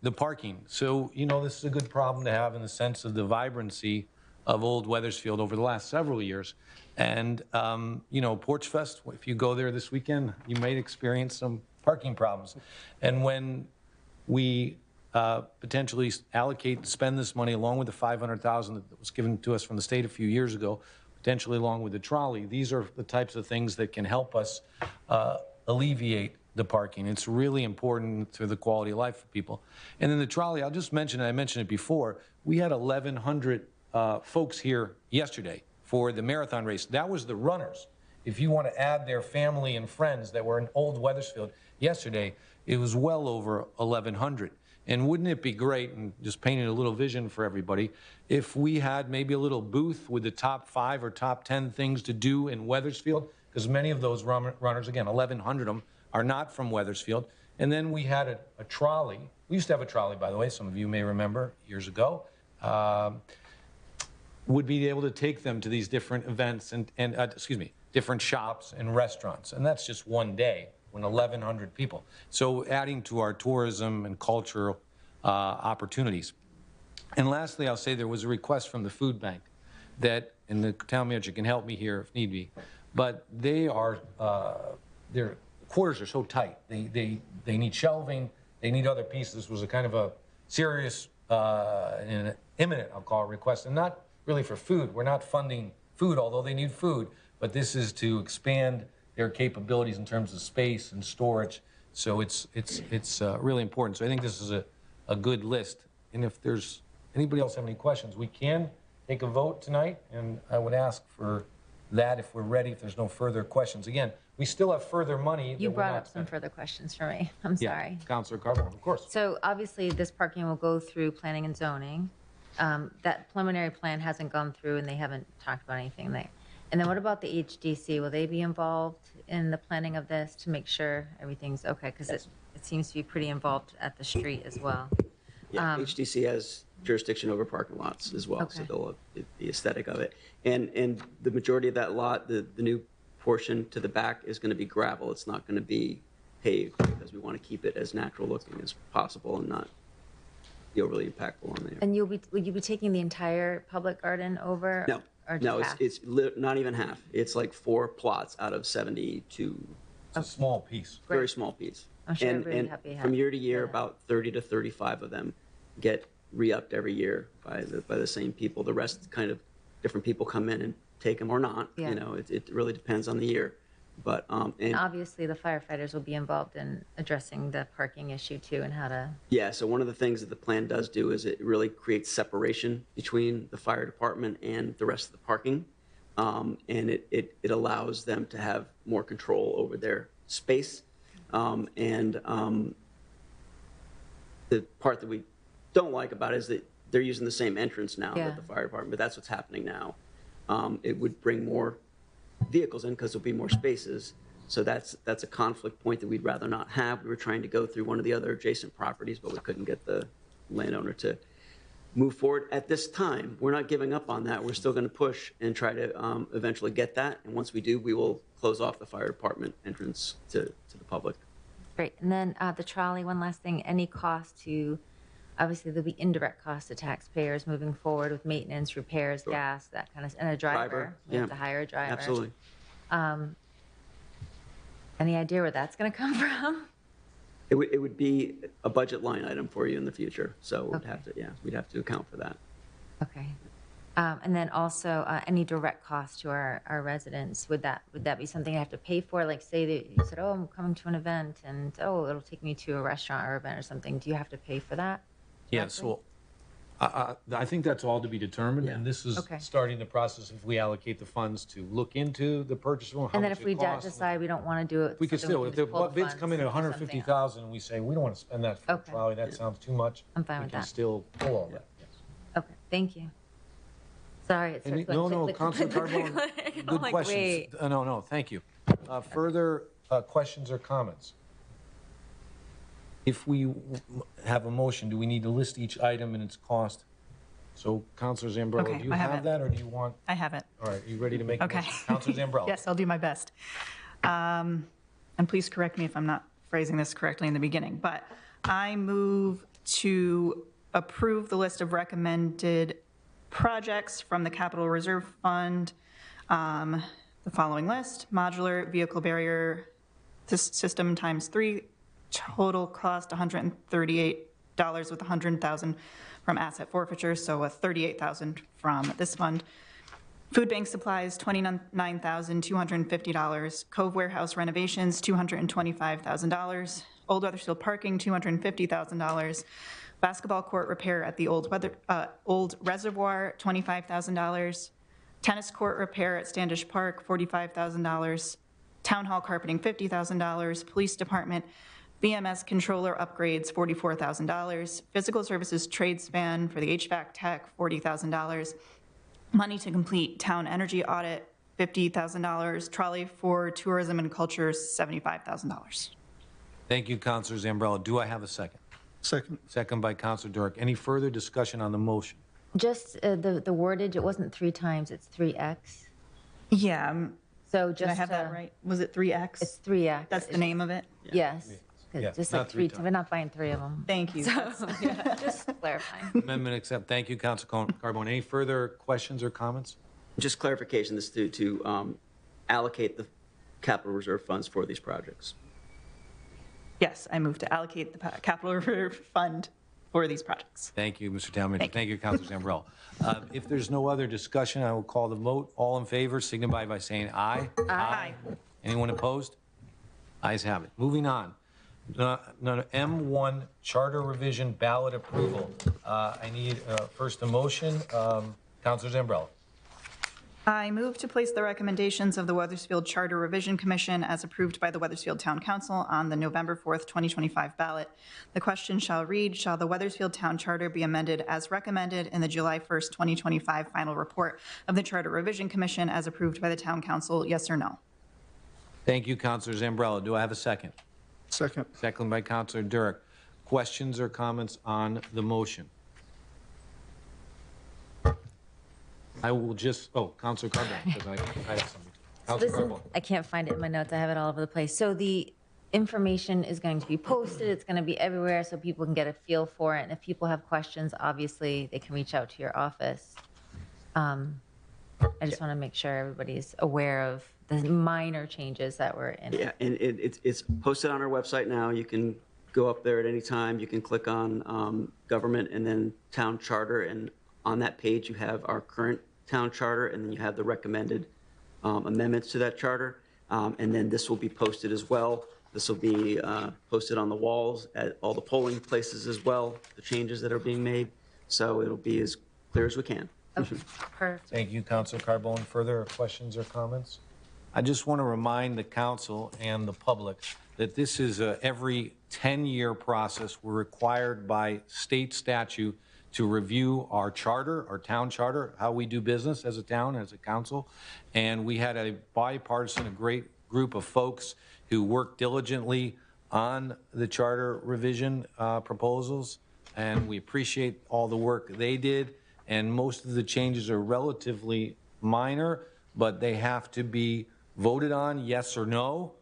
The parking. So, this is a good problem to have in the sense of the vibrancy of Old Wethersfield over the last several years. And, Porch Fest, if you go there this weekend, you might experience some parking problems. And when we potentially spend this money along with the $500,000 that was given to us from the state a few years ago, potentially along with the trolley, these are the types of things that can help us alleviate the parking. It's really important to the quality of life for people. And then the trolley, I'll just mention, I mentioned it before, we had 1,100 folks here yesterday for the marathon race. That was the runners. If you want to add their family and friends that were in Old Wethersfield yesterday, it was well over 1,100. And wouldn't it be great, and just painting a little vision for everybody, if we had maybe a little booth with the top 5 or top 10 things to do in Wethersfield? Because many of those runners, again, 1,100 of them, are not from Wethersfield. And then we had a trolley. We used to have a trolley, by the way, some of you may remember years ago. Would be able to take them to these different events and different shops and restaurants. And that's just one day when 1,100 people. So adding to our tourism and cultural opportunities. And lastly, I'll say there was a request from the food bank that, and the town manager can help me here if need be, but they are, their quarters are so tight. They need shelving, they need other pieces. This was a kind of a serious and imminent, I'll call it, request, and not really for food. We're not funding food, although they need food, but this is to expand their capabilities in terms of space and storage. So it's really important. So I think this is a good list. And if there's anybody else have any questions, we can take a vote tonight, and I would ask for that if we're ready, if there's no further questions. Again, we still have further money. You brought up some further questions for me. I'm sorry. Yeah, Councilor Carbone, of course. So obviously, this parking will go through planning and zoning. That preliminary plan hasn't gone through, and they haven't talked about anything there. And then what about the HDC? Will they be involved in the planning of this to make sure everything's okay? Because it seems to be pretty involved at the street as well. Yeah, HDC has jurisdiction over parking lots as well, so they'll the aesthetic of it. And the majority of that lot, the new portion to the back is going to be gravel. It's not going to be paved because we want to keep it as natural looking as possible and not be overly impactful on there. And will you be taking the entire public garden over? No, or no, half? it's not even half. It's like 4 plots out of 72. It's a small piece. Very small piece. I'm sure and everybody happy. From year to year, about 30 to 35 of them get re-upped every year by the same people. The rest kind of different people come in and take them or not. Yeah. You know, it really depends on the year. But and obviously the firefighters will be involved in addressing the parking issue too, and how to. Yeah. So one of the things that the plan does do is it really creates separation between the fire department and the rest of the parking, and it allows them to have more control over their space. The part that we don't like about it is that they're using the same entrance now that the fire department, but that's what's happening now. It would bring more vehicles in because there'll be more spaces. So that's a conflict point that we'd rather not have. We were trying to go through one of the other adjacent properties, but we couldn't get the landowner to move forward at this time. We're not giving up on that. We're still going to push and try to eventually get that. And once we do, we will close off the fire department entrance to the public. Great. And then the trolley, one last thing, any cost to, obviously there'll be indirect cost to taxpayers moving forward with maintenance, repairs, gas, that kind of, and a driver. We have to hire a driver. Absolutely. Any idea where that's going to come from? It would be a budget line item for you in the future. So we'd have to account for that. Okay. And then also any direct cost to our residents, would that be something I have to pay for? Like say that you said, oh, I'm coming to an event and it'll take me to a restaurant or event or something. Do you have to pay for that? Yes, well, I think that's all to be determined, and this is starting the process if we allocate the funds to look into the purchase of how and then much if we it costs. decide we don't want to do it, We could still, if the bids funds come in at and do something 150,000 and we say, we don't want to spend that for a trolley, that sounds too much. I'm fine with We can that. still pull all that. Okay, thank you. Sorry, it's No, Councilor Carbone, good questions. No, thank you. Further questions or comments? If we have a motion, do we need to list each item and its cost? So, Councilor Zambrella, do you have that, or do you want? I have it. All right, are you ready to make a motion? Councilor Zambrella. Yes, I'll do my best. And please correct me if I'm not phrasing this correctly in the beginning, but I move to approve the list of recommended projects from the Capital Reserve Fund. The following list: modular vehicle barrier system ×3, total cost $138 with $100,000 from asset forfeiture, so a $38,000 from this fund. Food bank supplies, $29,250. Cove warehouse renovations, $225,000. Old Wethersfield parking, $250,000. Basketball court repair at the old reservoir, $25,000. Tennis court repair at Standish Park, $45,000. Town hall carpeting, $50,000. Police department BMS controller upgrades, $44,000. Physical services trade span for the HVAC tech, $40,000. Money to complete town energy audit, $50,000. Trolley for tourism and culture, $75,000. Thank you, Councilor Zambrella. Do I have a second? Second. Second by Councilor Durk. Any further discussion on the motion? Just the wordage, it wasn't 3 times, it's 3x. Yeah. So just Did I have that right? Was it 3X? It's 3x. That's the name of it? Yes. Yeah, Just not like three we're not buying 3 of them. Thank you. Just clarifying. Amendment accept. Thank you, Council Carbone. Any further questions or comments? Just clarification, this to allocate the capital reserve funds for these projects. Yes, I move to allocate the capital reserve fund for these projects. Thank you, Mr. Town Manager. Thank you, Councilor Zambrell. If there's no other discussion, I will call the vote. All in favor signify by saying aye. Aye. Anyone opposed? Ayes have it. Moving on. M1 Charter Revision Ballot Approval. I need first a motion. Councilor Zambrell. I move to place the recommendations of the Wethersfield Charter Revision Commission as approved by the Wethersfield Town Council on the November 4th, 2025 ballot. The question shall read, shall the Wethersfield Town Charter be amended as recommended in the July 1st, 2025 final report of the Charter Revision Commission as approved by the Town Council, yes or no? Thank you, Councilor Zambrella. Do I have a second? Second. Second by Councilor Durek. Questions or comments on the motion? I will just, Councilor Carbone, because I have something. Councilor Carbone. I can't find it in my notes. I have it all over the place. So the information is going to be posted. It's going to be everywhere so people can get a feel for it. And if people have questions, obviously, they can reach out to your office. I just want to make sure everybody's aware of the minor changes that were in it. Yeah, and it's posted on our website now. You can go up there at any time. You can click on government and then town charter, and on that page you have our current town charter, and then you have the recommended amendments to that charter. And then this will be posted as well. This will be posted on the walls at all the polling places as well, the changes that are being made. So it'll be as clear as we can. Okay, perfect. Thank you, Councilor Carbone. Further questions or comments? I just want to remind the council and the public that this is a every 10-year process. We're required by state statute to review our charter, our town charter, how we do business as a town, as a council. And we had a bipartisan, a great group of folks who worked diligently on the charter revision proposals. And we appreciate all the work they did. And most of the changes are relatively minor, but they have to be voted on, yes or no,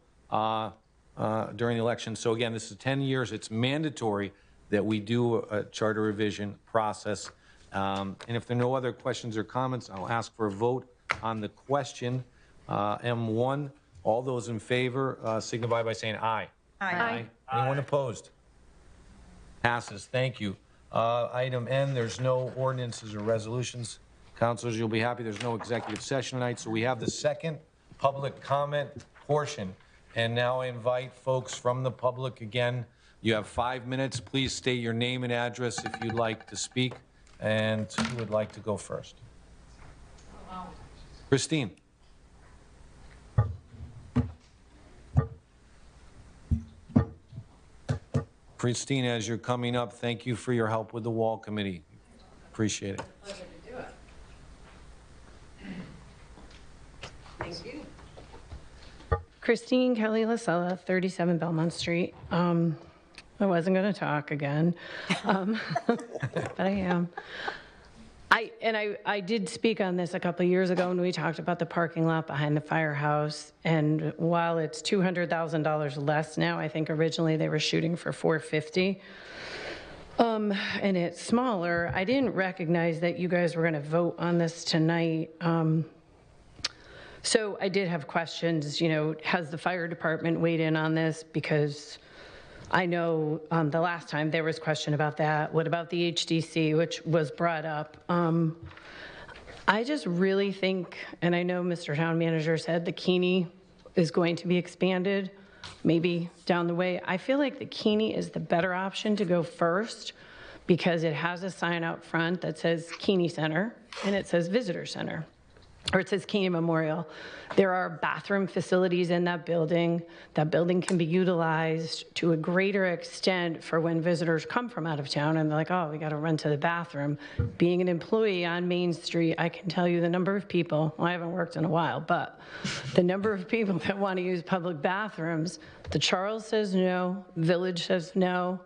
during the election. So again, this is 10 years. It's mandatory that we do a charter revision process. And if there are no other questions or comments, I'll ask for a vote on the question. M1, all those in favor signify by saying aye. Aye. Anyone opposed? Passes. Thank you. Item N, there's no ordinances or resolutions. Councilors, you'll be happy there's no executive session tonight, so we have the second public comment portion. And now I invite folks from the public again. You have 5 minutes. Please state your name and address if you'd like to speak. And who would like to go first? Christine. Christine, as you're coming up, thank you for your help with the wall committee. Appreciate it. Pleasure to do it. Thank you. Christine Kelly Lasella, 37 Belmont Street. I wasn't going to talk again, but I am. I did speak on this a couple of years ago when we talked about the parking lot behind the firehouse. And while it's $200,000 less now, I think originally they were shooting for $450,000. And it's smaller. I didn't recognize that you guys were going to vote on this tonight. So I did have questions, has the fire department weighed in on this? Because I know the last time there was question about that. What about the HDC, which was brought up? I just really think, and I know Mr. Town Manager said the Keeney is going to be expanded, maybe down the way. I feel like the Keeney is the better option to go first because it has a sign out front that says Keeney Center and it says Visitor Center. Or it says Keeney Memorial. There are bathroom facilities in that building. That building can be utilized to a greater extent for when visitors come from out of town and they're like, oh, we got to run to the bathroom. Being an employee on Main Street, I can tell you the number of people, well, I haven't worked in a while, but the number of people that want to use public bathrooms, the Charles says no, Village says no.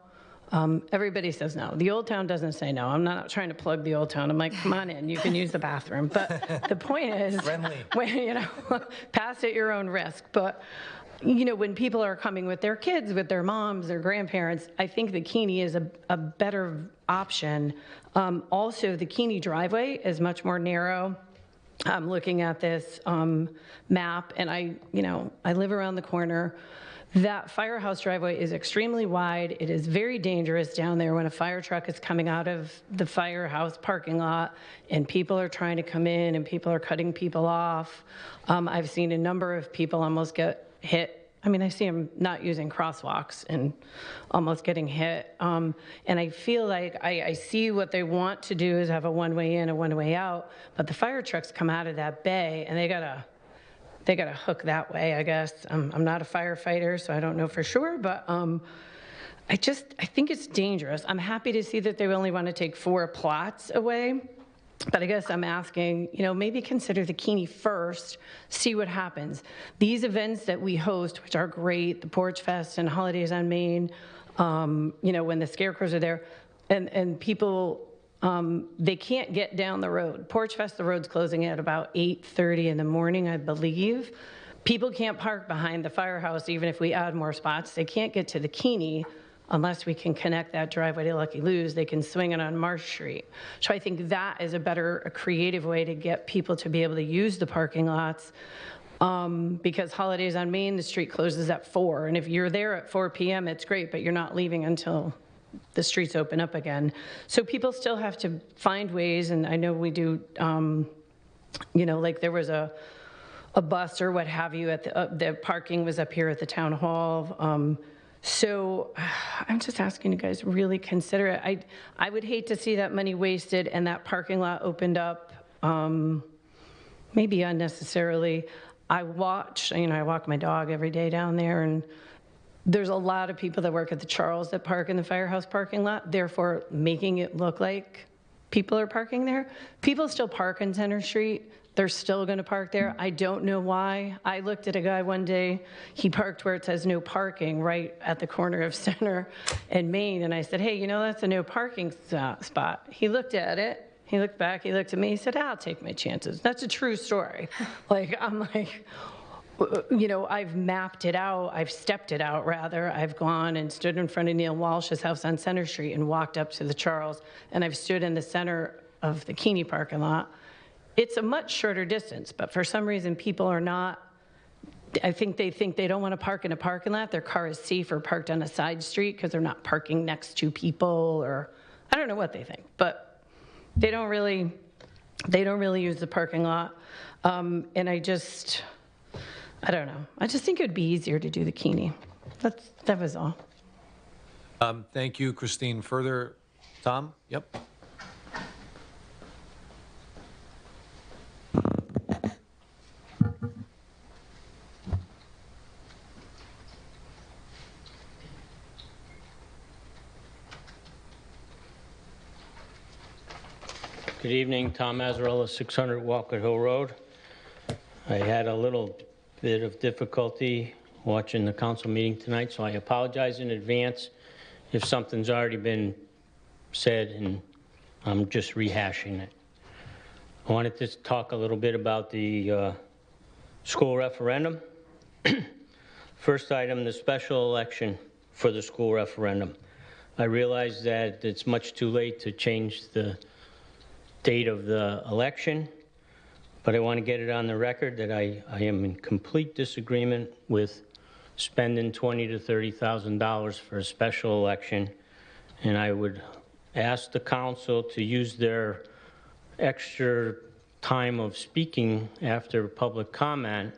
Everybody says no. The Old Town doesn't say no. I'm not trying to plug the Old Town. I'm like, come on in, you can use the bathroom. But the point is, when, pass at your own risk. But you know, when people are coming with their kids, with their moms, their grandparents, I think the Keeney is a better option. Also, the Keeney driveway is much more narrow. I'm looking at this map, and I live around the corner. That firehouse driveway is extremely wide. It is very dangerous down there when a fire truck is coming out of the firehouse parking lot and people are trying to come in and people are cutting people off. I've seen a number of people almost get hit. I mean, I see them not using crosswalks and almost getting hit. And I feel like I see what they want to do is have a one-way in, a one-way out, but the fire trucks come out of that bay and they gotta hook that way, I guess. I'm not a firefighter, so I don't know for sure, but I think it's dangerous. I'm happy to see that they only want to take 4 plots away, but I guess I'm asking, maybe consider the Keeney first, see what happens. These events that we host, which are great, the Porch Fest and Holidays on Main, when the scarecrows are there, and people, they can't get down the road. Porch Fest, the road's closing at about 8:30 in the morning, I believe. People can't park behind the firehouse even if we add more spots. They can't get to the Keeney unless we can connect that driveway to Lucky Lou's. They can swing it on Marsh Street. So I think that is a creative way to get people to be able to use the parking lots. Because Holidays on Main, the street closes at 4. And if you're there at 4 p.m., it's great, but you're not leaving until the streets open up again. So people still have to find ways, and I know we do, like there was a bus or what have you at the parking was up here at the town hall. So I'm just asking you guys really consider it. I would hate to see that money wasted and that parking lot opened up, maybe unnecessarily. I walk my dog every day down there, and there's a lot of people that work at the Charles that park in the firehouse parking lot, therefore making it look like people are parking there. People still park on Center Street. They're still going to park there. I don't know why. I looked at a guy one day, he parked where it says no parking right at the corner of Center and Main, and I said, hey, that's a no parking spot. He looked at it. He looked back, he looked at me, he said, I'll take my chances. That's a true story. I've mapped it out, I've stepped it out rather. I've gone and stood in front of Neil Walsh's house on Center Street and walked up to the Charles, and I've stood in the center of the Keeney parking lot. It's a much shorter distance, but for some reason people are not, I think they don't want to park in a parking lot. Their car is safer parked on a side street because they're not parking next to people, or I don't know what they think, but they don't really use the parking lot. And I don't know. I just think it would be easier to do the Keeney. That was all. Thank you, Christine. Further, Tom? Yep. Good evening, Tom Mazzarella, 600 Walcott Hill Road. I had a little bit of difficulty watching the council meeting tonight, so I apologize in advance if something's already been said and I'm just rehashing it. I wanted to talk a little bit about the school referendum. First item, the special election for the school referendum. I realize that it's much too late to change the date of the election, but I want to get it on the record that I am in complete disagreement with spending $20,000 to $30,000 for a special election, and I would ask the council to use their extra time of speaking after public comment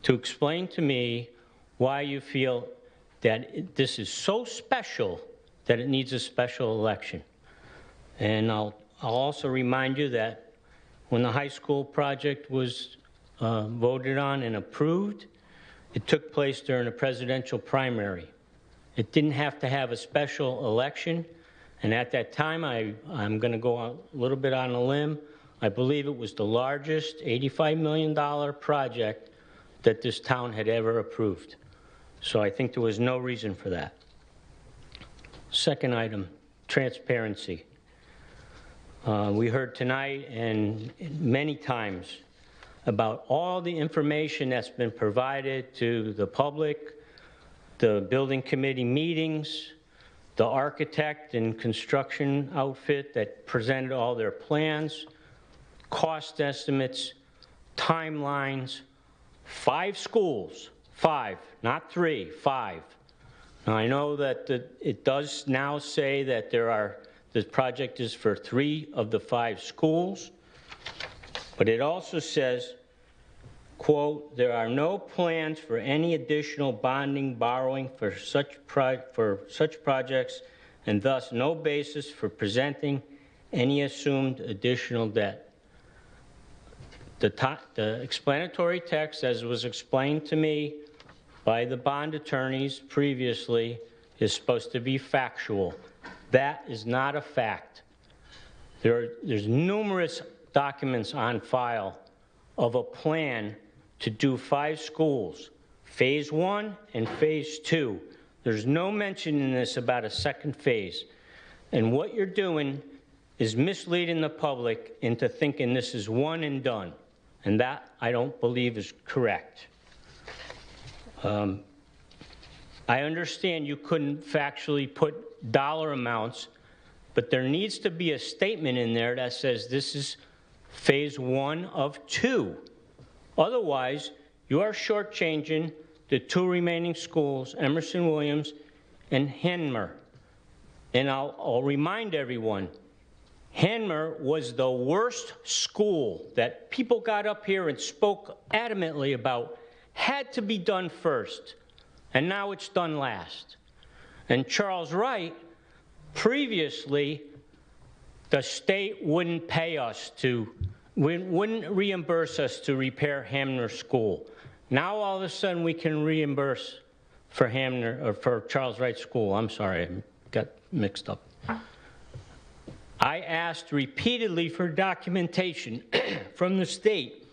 to explain to me why you feel that this is so special that it needs a special election. And I'll also remind you that when the high school project was voted on and approved, it took place during a presidential primary. It didn't have to have a special election, and at that time, I'm going to go a little bit on a limb, I believe it was the largest $85 million project that this town had ever approved. So I think there was no reason for that. Second item, transparency. We heard tonight and many times about all the information that's been provided to the public, the building committee meetings, the architect and construction outfit that presented all their plans, cost estimates, timelines, 5 schools, 5, not 3, 5. Now, I know that it does now say that the project is for 3 of the 5 schools, but it also says, quote, there are no plans for any additional bonding, borrowing for such projects, and thus no basis for presenting any assumed additional debt. The explanatory text, as was explained to me by the bond attorneys previously, is supposed to be factual. That is not a fact. There's numerous documents on file of a plan to do 5 schools, phase 1 and phase 2. There's no mention in this about a second phase. And what you're doing is misleading the public into thinking this is one and done. And that, I don't believe, is correct. I understand you couldn't factually put dollar amounts, but there needs to be a statement in there that says this is phase 1 of 2. Otherwise, you are shortchanging the 2 remaining schools, Emerson Williams and Henmer. And I'll remind everyone, Henmer was the worst school that people got up here and spoke adamantly about, had to be done first, and now it's done last. And Charles Wright, previously, the state wouldn't pay us wouldn't reimburse us to repair Hamner School. Now all of a sudden we can reimburse for Hamner, or for Charles Wright School. I'm sorry, I got mixed up. I asked repeatedly for documentation from the state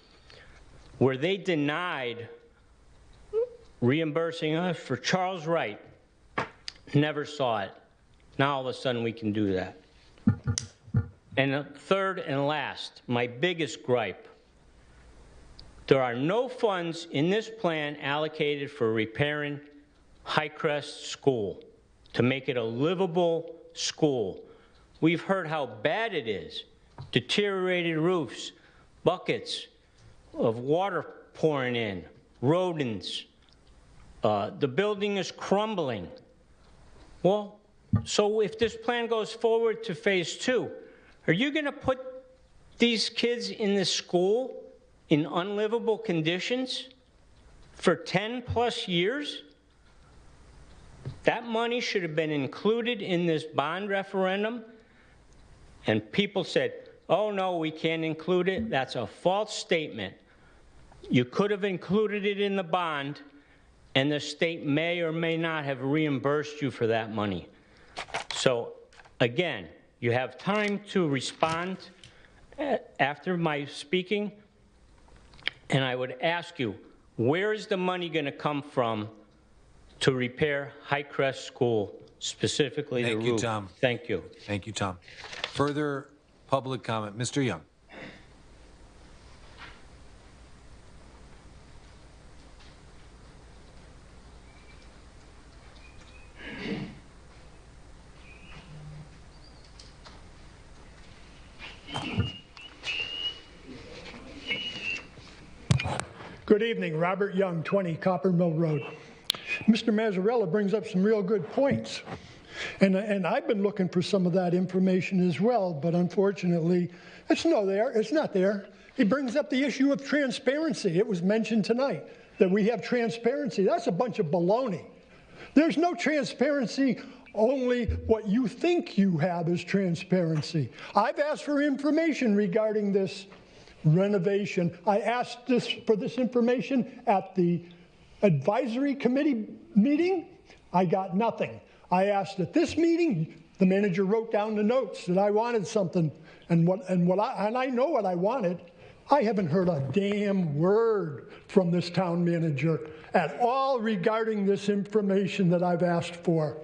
where they denied reimbursing us for Charles Wright. Never saw it. Now all of a sudden we can do that. And third and last, my biggest gripe, there are no funds in this plan allocated for repairing Highcrest School to make it a livable school. We've heard how bad it is. Deteriorated roofs, buckets of water pouring in, rodents. The building is crumbling. Well, so if this plan goes forward to phase 2, are you going to put these kids in this school in unlivable conditions for 10 plus years? That money should have been included in this bond referendum. And people said, oh no, we can't include it. That's a false statement. You could have included it in the bond, and the state may or may not have reimbursed you for that money. So again, you have time to respond after my speaking, and I would ask you, where is the money going to come from to repair Highcrest School, specifically the roof? Thank you, Tom. Thank you. Thank you, Tom. Further public comment. Mr. Young. Good evening, Robert Young, 20 Copper Mill Road. Mr. Mazzarella brings up some real good points. And I've been looking for some of that information as well, but unfortunately, it's not there. He brings up the issue of transparency. It was mentioned tonight that we have transparency. That's a bunch of baloney. There's no transparency, only what you think you have is transparency. I've asked for information regarding this renovation. I asked for this information at the advisory committee meeting. I got nothing. I asked at this meeting. The manager wrote down the notes that I wanted something, and I know what I wanted. I haven't heard a damn word from this town manager at all regarding this information that I've asked for.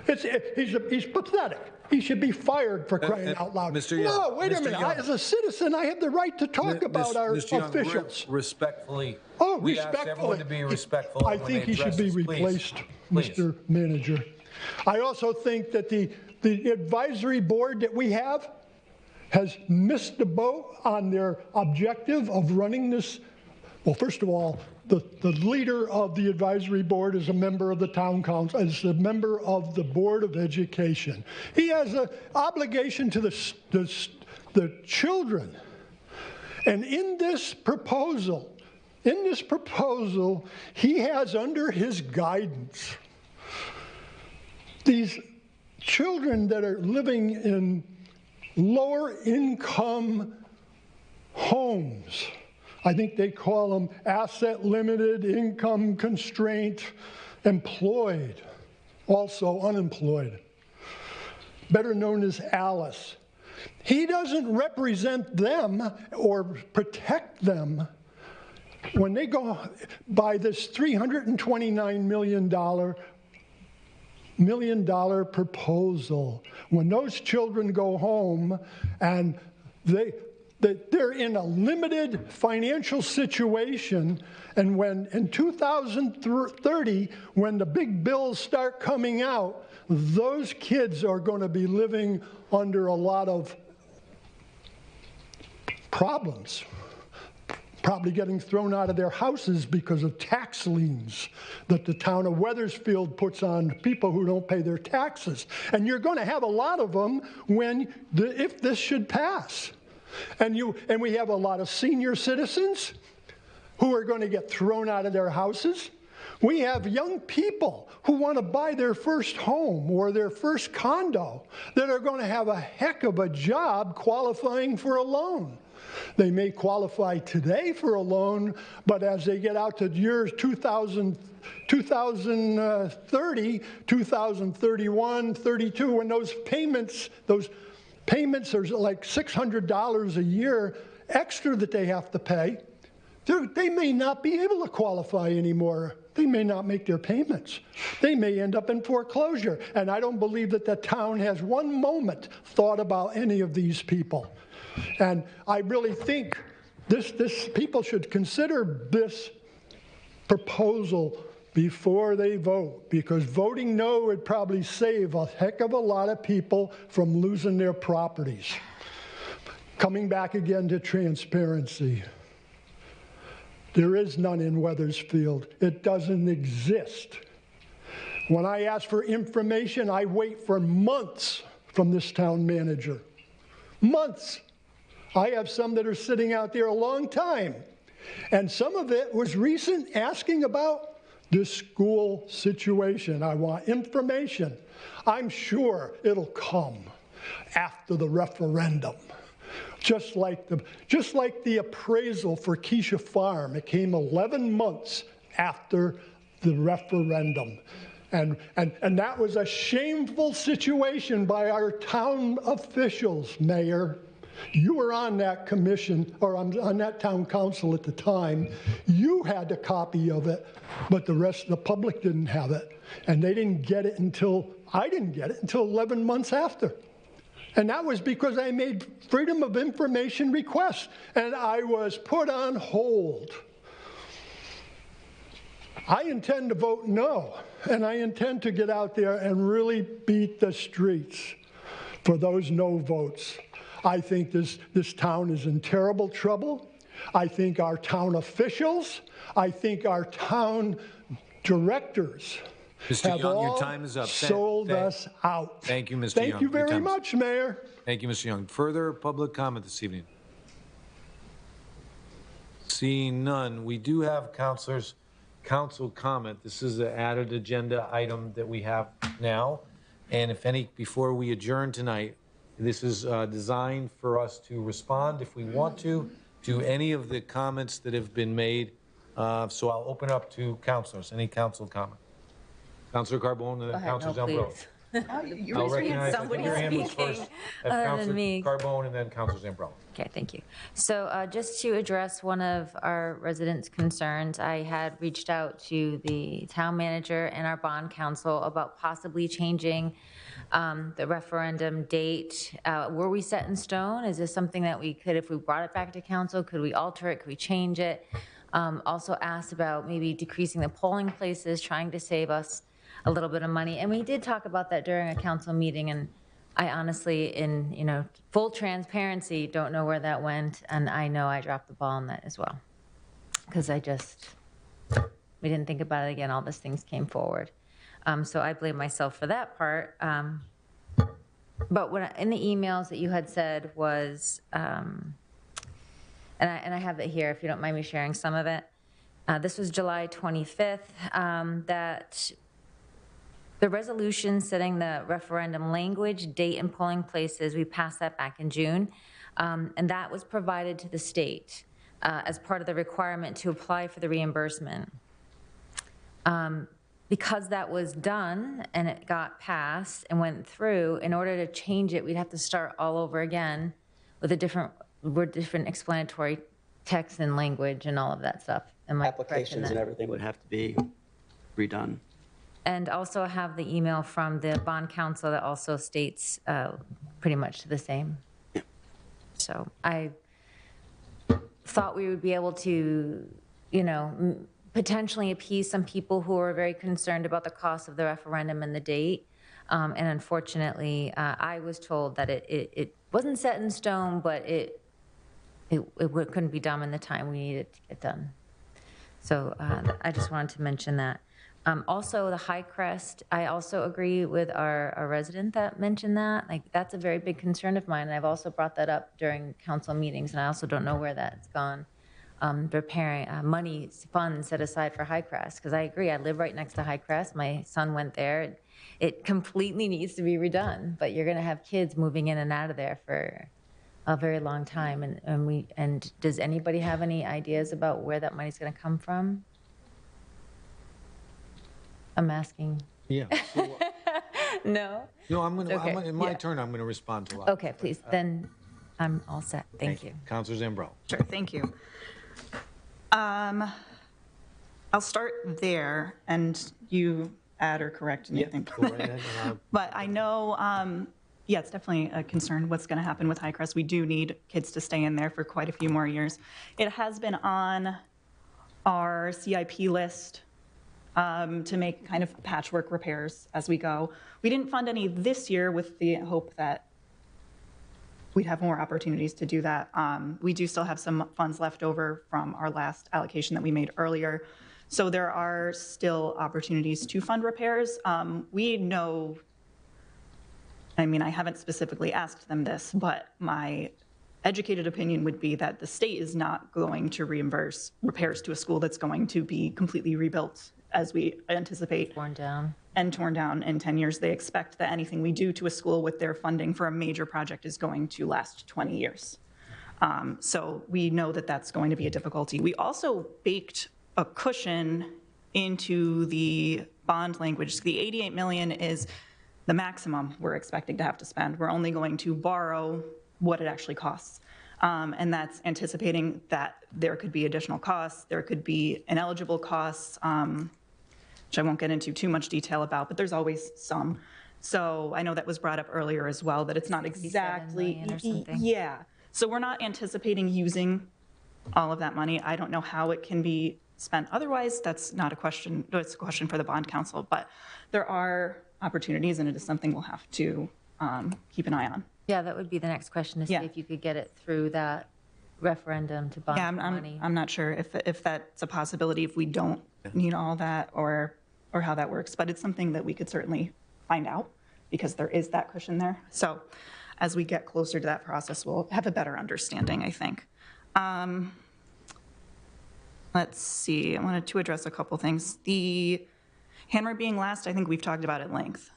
He's pathetic. He should be fired for crying out loud. Mr. Young, No, wait a minute. As a citizen, I have the right to talk about our Mr. Young, officials. Respectfully. Oh, we ask everyone respectfully. to be respectful. I when think they he should be address us. replaced, Please. Mr. Manager. I also think that the advisory board that we have has missed the boat on their objective of running this. Well, first of all, the leader of the advisory board is a member of the town council, is a member of the Board of Education. He has an obligation to the children. And in this proposal, he has under his guidance these children that are living in lower income homes. I think they call them asset limited, income constraint, employed, also unemployed, better known as Alice. He doesn't represent them or protect them when they go by this $329 million proposal. When those children go home and they're in a limited financial situation, and when in 2030, when the big bills start coming out, those kids are going to be living under a lot of problems. Probably getting thrown out of their houses because of tax liens that the town of Wethersfield puts on people who don't pay their taxes. And you're going to have a lot of them if this should pass. And we have a lot of senior citizens who are going to get thrown out of their houses. We have young people who want to buy their first home or their first condo that are going to have a heck of a job qualifying for a loan. They may qualify today for a loan, but as they get out to years 2030, 2031, 32, when those payments are like $600 a year extra that they have to pay, they may not be able to qualify anymore. They may not make their payments. They may end up in foreclosure. And I don't believe that the town has one moment thought about any of these people. And I really think people should consider this proposal before they vote, because voting no would probably save a heck of a lot of people from losing their properties. Coming back again to transparency. There is none in Wethersfield. It doesn't exist. When I ask for information, I wait for months from this town manager. Months. I have some that are sitting out there a long time. And some of it was recent, asking about this school situation. I want information. I'm sure it'll come after the referendum. Just like the appraisal for Keisha Farm, it came 11 months after the referendum. And that was a shameful situation by our town officials, Mayor. You were on that commission, or on that town council at the time. You had a copy of it, but the rest of the public didn't have it. And they didn't get it I didn't get it until 11 months after. And that was because I made Freedom of Information requests, and I was put on hold. I intend to vote no, and I intend to get out there and really beat the streets for those no votes. I think this town is in terrible trouble. I think our town officials, I think our town directors Mr. Young, your time is up. Sold us out. Thank you, Mr. Young. Thank you very much, Mayor. Thank you, Mr. Young. Further public comment this evening? Seeing none, we do have council comment. This is an added agenda item that we have now. And before we adjourn tonight, this is designed for us to respond, if we want to any of the comments that have been made. So I'll open up to councilors. Any council comment? Councilor Carbone and then Councilor Zambrano. I'll recognize, I think your hand was first. other than me. Carbone and then Councilor Zambrella. Okay, thank you. So just to address one of our residents' concerns, I had reached out to the town manager and our bond counsel about possibly changing the referendum date. Were we set in stone? Is this something that we could, if we brought it back to council, could we alter it? Could we change it? Also asked about maybe decreasing the polling places, trying to save us a little bit of money. And we did talk about that during a council meeting, and I honestly, in full transparency, don't know where that went, and I know I dropped the ball on that as well. Because we didn't think about it again, all these things came forward. So I blame myself for that part. But in the emails that you had said was, and I have it here if you don't mind me sharing some of it. This was July 25th, that the resolution setting the referendum language, date, and polling places, we passed that back in June, and that was provided to the state as part of the requirement to apply for the reimbursement. Because that was done and it got passed and went through, in order to change it, we'd have to start all over again with a different explanatory text and language and all of that stuff. Applications and everything would have to be redone. And also have the email from the bond counsel that also states pretty much the same. So I thought we would be able to, potentially appease some people who are very concerned about the cost of the referendum and the date. And unfortunately, I was told that it wasn't set in stone, but it couldn't be done in the time we needed to get done. So I just wanted to mention that. Also, the high crest, I also agree with our resident that mentioned that. That's a very big concern of mine, and I've also brought that up during council meetings, and I also don't know where that's gone. Preparing funds set aside for high crest, because I agree, I live right next to high crest. My son went there. It completely needs to be redone, but you're going to have kids moving in and out of there for a very long time. And does anybody have any ideas about where that money's going to come from? I'm asking. Yeah. So, no? No, Okay. in my turn, I'm going to respond to a lot. Okay, please. Then I'm all set. Thank you. Councilor Zambrella. Sure, thank you. I'll start there, and you add or correct anything. Go right ahead. But I know, yeah, it's definitely a concern what's going to happen with High Crest. We do need kids to stay in there for quite a few more years. It has been on our CIP list to make kind of patchwork repairs as we go. We didn't fund any this year with the hope that we'd have more opportunities to do that. We do still have some funds left over from our last allocation that we made earlier. So there are still opportunities to fund repairs. We know, I mean, I haven't specifically asked them this, but my educated opinion would be that the state is not going to reimburse repairs to a school that's going to be completely rebuilt, as we anticipate. Torn down. And torn down in 10 years. They expect that anything we do to a school with their funding for a major project is going to last 20 years. So we know that that's going to be a difficulty. We also baked a cushion into the bond language. The 88 million is the maximum we're expecting to have to spend. We're only going to borrow what it actually costs. And that's anticipating that there could be additional costs, there could be ineligible costs, which I won't get into too much detail about, but there's always some. So I know that was brought up earlier as well, that it's not exactly, or something. Yeah. So we're not anticipating using all of that money. I don't know how it can be spent otherwise. That's not a question, it's a question for the bond counsel, but there are opportunities, and it is something we'll have to keep an eye on. Yeah, that would be the next question, to see if you could get it through that referendum to bond money. I'm not sure if that's a possibility, if we don't need all that, or how that works, but it's something that we could certainly find out, because there is that cushion there. So as we get closer to that process, we'll have a better understanding, I think. Let's see, I wanted to address a couple things. The Hanmer being last, I think we've talked about at length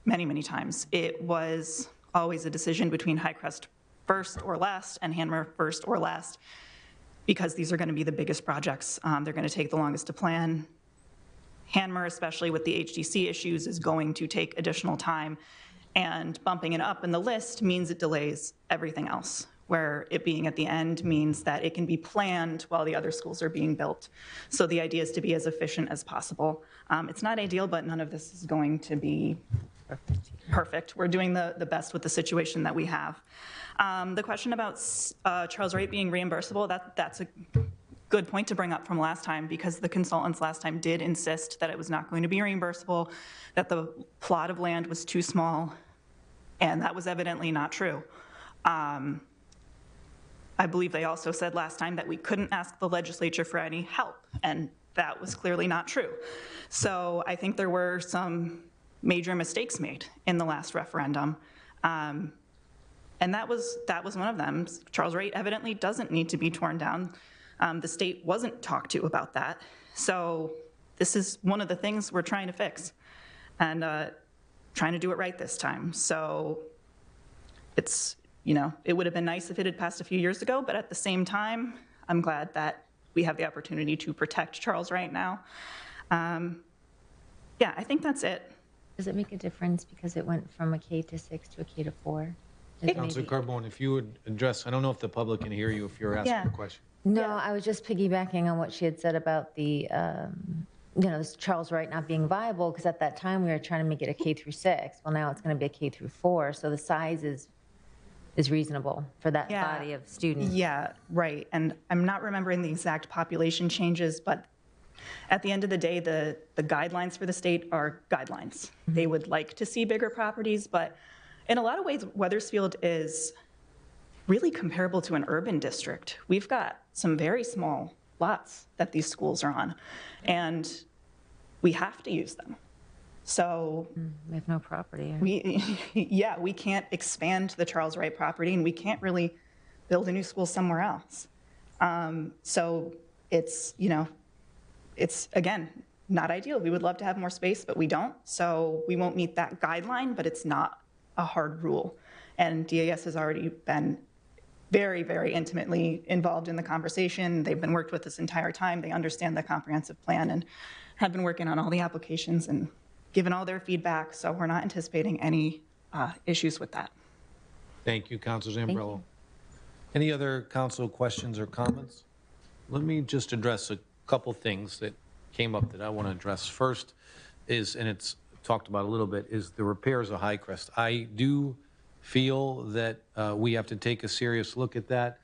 many, many times. It was always a decision between High Crest first or last and Hanmer first or last, because these are going to be the biggest projects. They're going to take the longest to plan. Hanmer, especially with the HDC issues, is going to take additional time, and bumping it up in the list means it delays everything else, where it being at the end means that it can be planned while the other schools are being built. So the idea is to be as efficient as possible. It's not ideal, but none of this is going to be perfect. We're doing the best with the situation that we have. The question about Charles Wright being reimbursable, that's a good point to bring up from last time, because the consultants last time did insist that it was not going to be reimbursable, that the plot of land was too small, and that was evidently not true. I believe they also said last time that we couldn't ask the legislature for any help, and that was clearly not true. So I think there were some major mistakes made in the last referendum. And that was one of them. Charles Wright evidently doesn't need to be torn down. The state wasn't talked to about that. So this is one of the things we're trying to fix, and trying to do it right this time. So it's, it would have been nice if it had passed a few years ago, but at the same time, I'm glad that we have the opportunity to protect Charles Wright now. Yeah, I think that's it. Does it make a difference because it went from a K to 6 to a K to 4? Councilor Carbone, if you would address, I don't know if the public can hear you if you're asking a question. No, I was just piggybacking on what she had said about the, this Charles Wright not being viable, because at that time we were trying to make it a K through 6. Well, now it's going to be a K through 4, so the size is reasonable for that body of students. Yeah, right. And I'm not remembering the exact population changes, but at the end of the day, the guidelines for the state are guidelines. They would like to see bigger properties, but in a lot of ways, Wethersfield is really comparable to an urban district. We've got some very small lots that these schools are on, and we have to use them. So we have no property. We can't expand the Charles Wright property, and we can't really build a new school somewhere else. So it's, it's, again, not ideal. We would love to have more space, but we don't. So we won't meet that guideline, but it's not a hard rule. And DAS has already been very, very intimately involved in the conversation. They've been worked with this entire time. They understand the comprehensive plan and have been working on all the applications and given all their feedback. So we're not anticipating any issues with that. Thank you, Councilor Zambrello. Any other council questions or comments? Let me just address a couple things that came up that I want to address. First is, and it's talked about a little bit, is the repairs of Highcrest. I do feel that we have to take a serious look at that.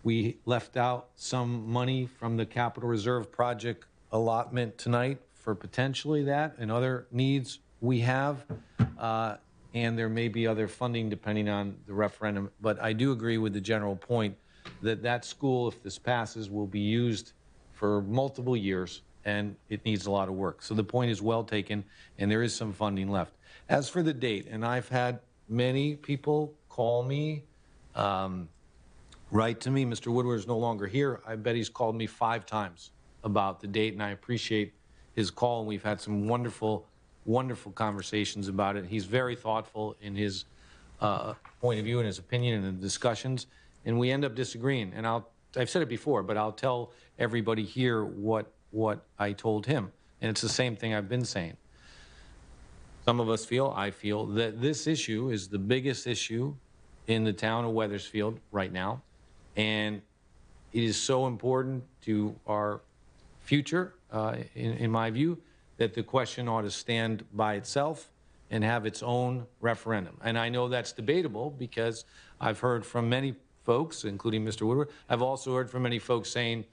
We left out some money from the capital reserve project allotment tonight for potentially that and other needs we have. And there may be other funding depending on the referendum. But I do agree with the general point that that school, if this passes, will be used for multiple years, and it needs a lot of work. So the point is well taken, and there is some funding left. As for the date, and I've had many people call me, write to me. Mr. Woodward is no longer here. I bet he's called me 5 times about the date, and I appreciate his call, and we've had some wonderful, wonderful conversations about it. He's very thoughtful in his point of view and his opinion and the discussions, and we end up disagreeing. And I've said it before, but I'll tell everybody here what I told him, and it's the same thing I've been saying. Some of us feel, I feel, that this issue is the biggest issue in the town of Wethersfield right now, and it is so important to our future, in my view, that the question ought to stand by itself and have its own referendum. And I know that's debatable because I've heard from many folks, including Mr. Woodward. I've also heard from many folks saying,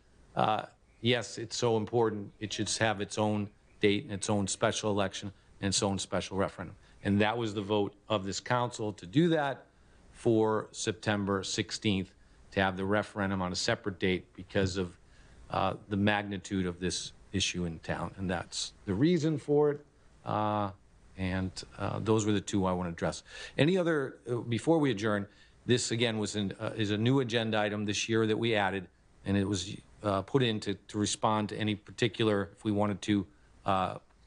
yes, it's so important, it should have its own date and its own special election and its own special referendum. And that was the vote of this council to do that for September 16th, to have the referendum on a separate date because of the magnitude of this issue in town. And that's the reason for it. Those were the 2 I want to address. Any other, before we adjourn, this again is a new agenda item this year that we added, and it was put in to respond to any particular, if we wanted to,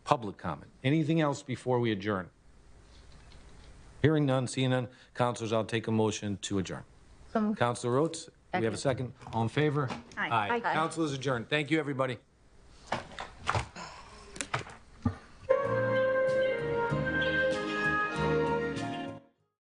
public comment. Anything else before we adjourn? Hearing none, seeing none, councilors, I'll take a motion to adjourn. Councilor Rhodes, do we have a second? All in favor? Aye. Council is adjourned. Thank you, everybody.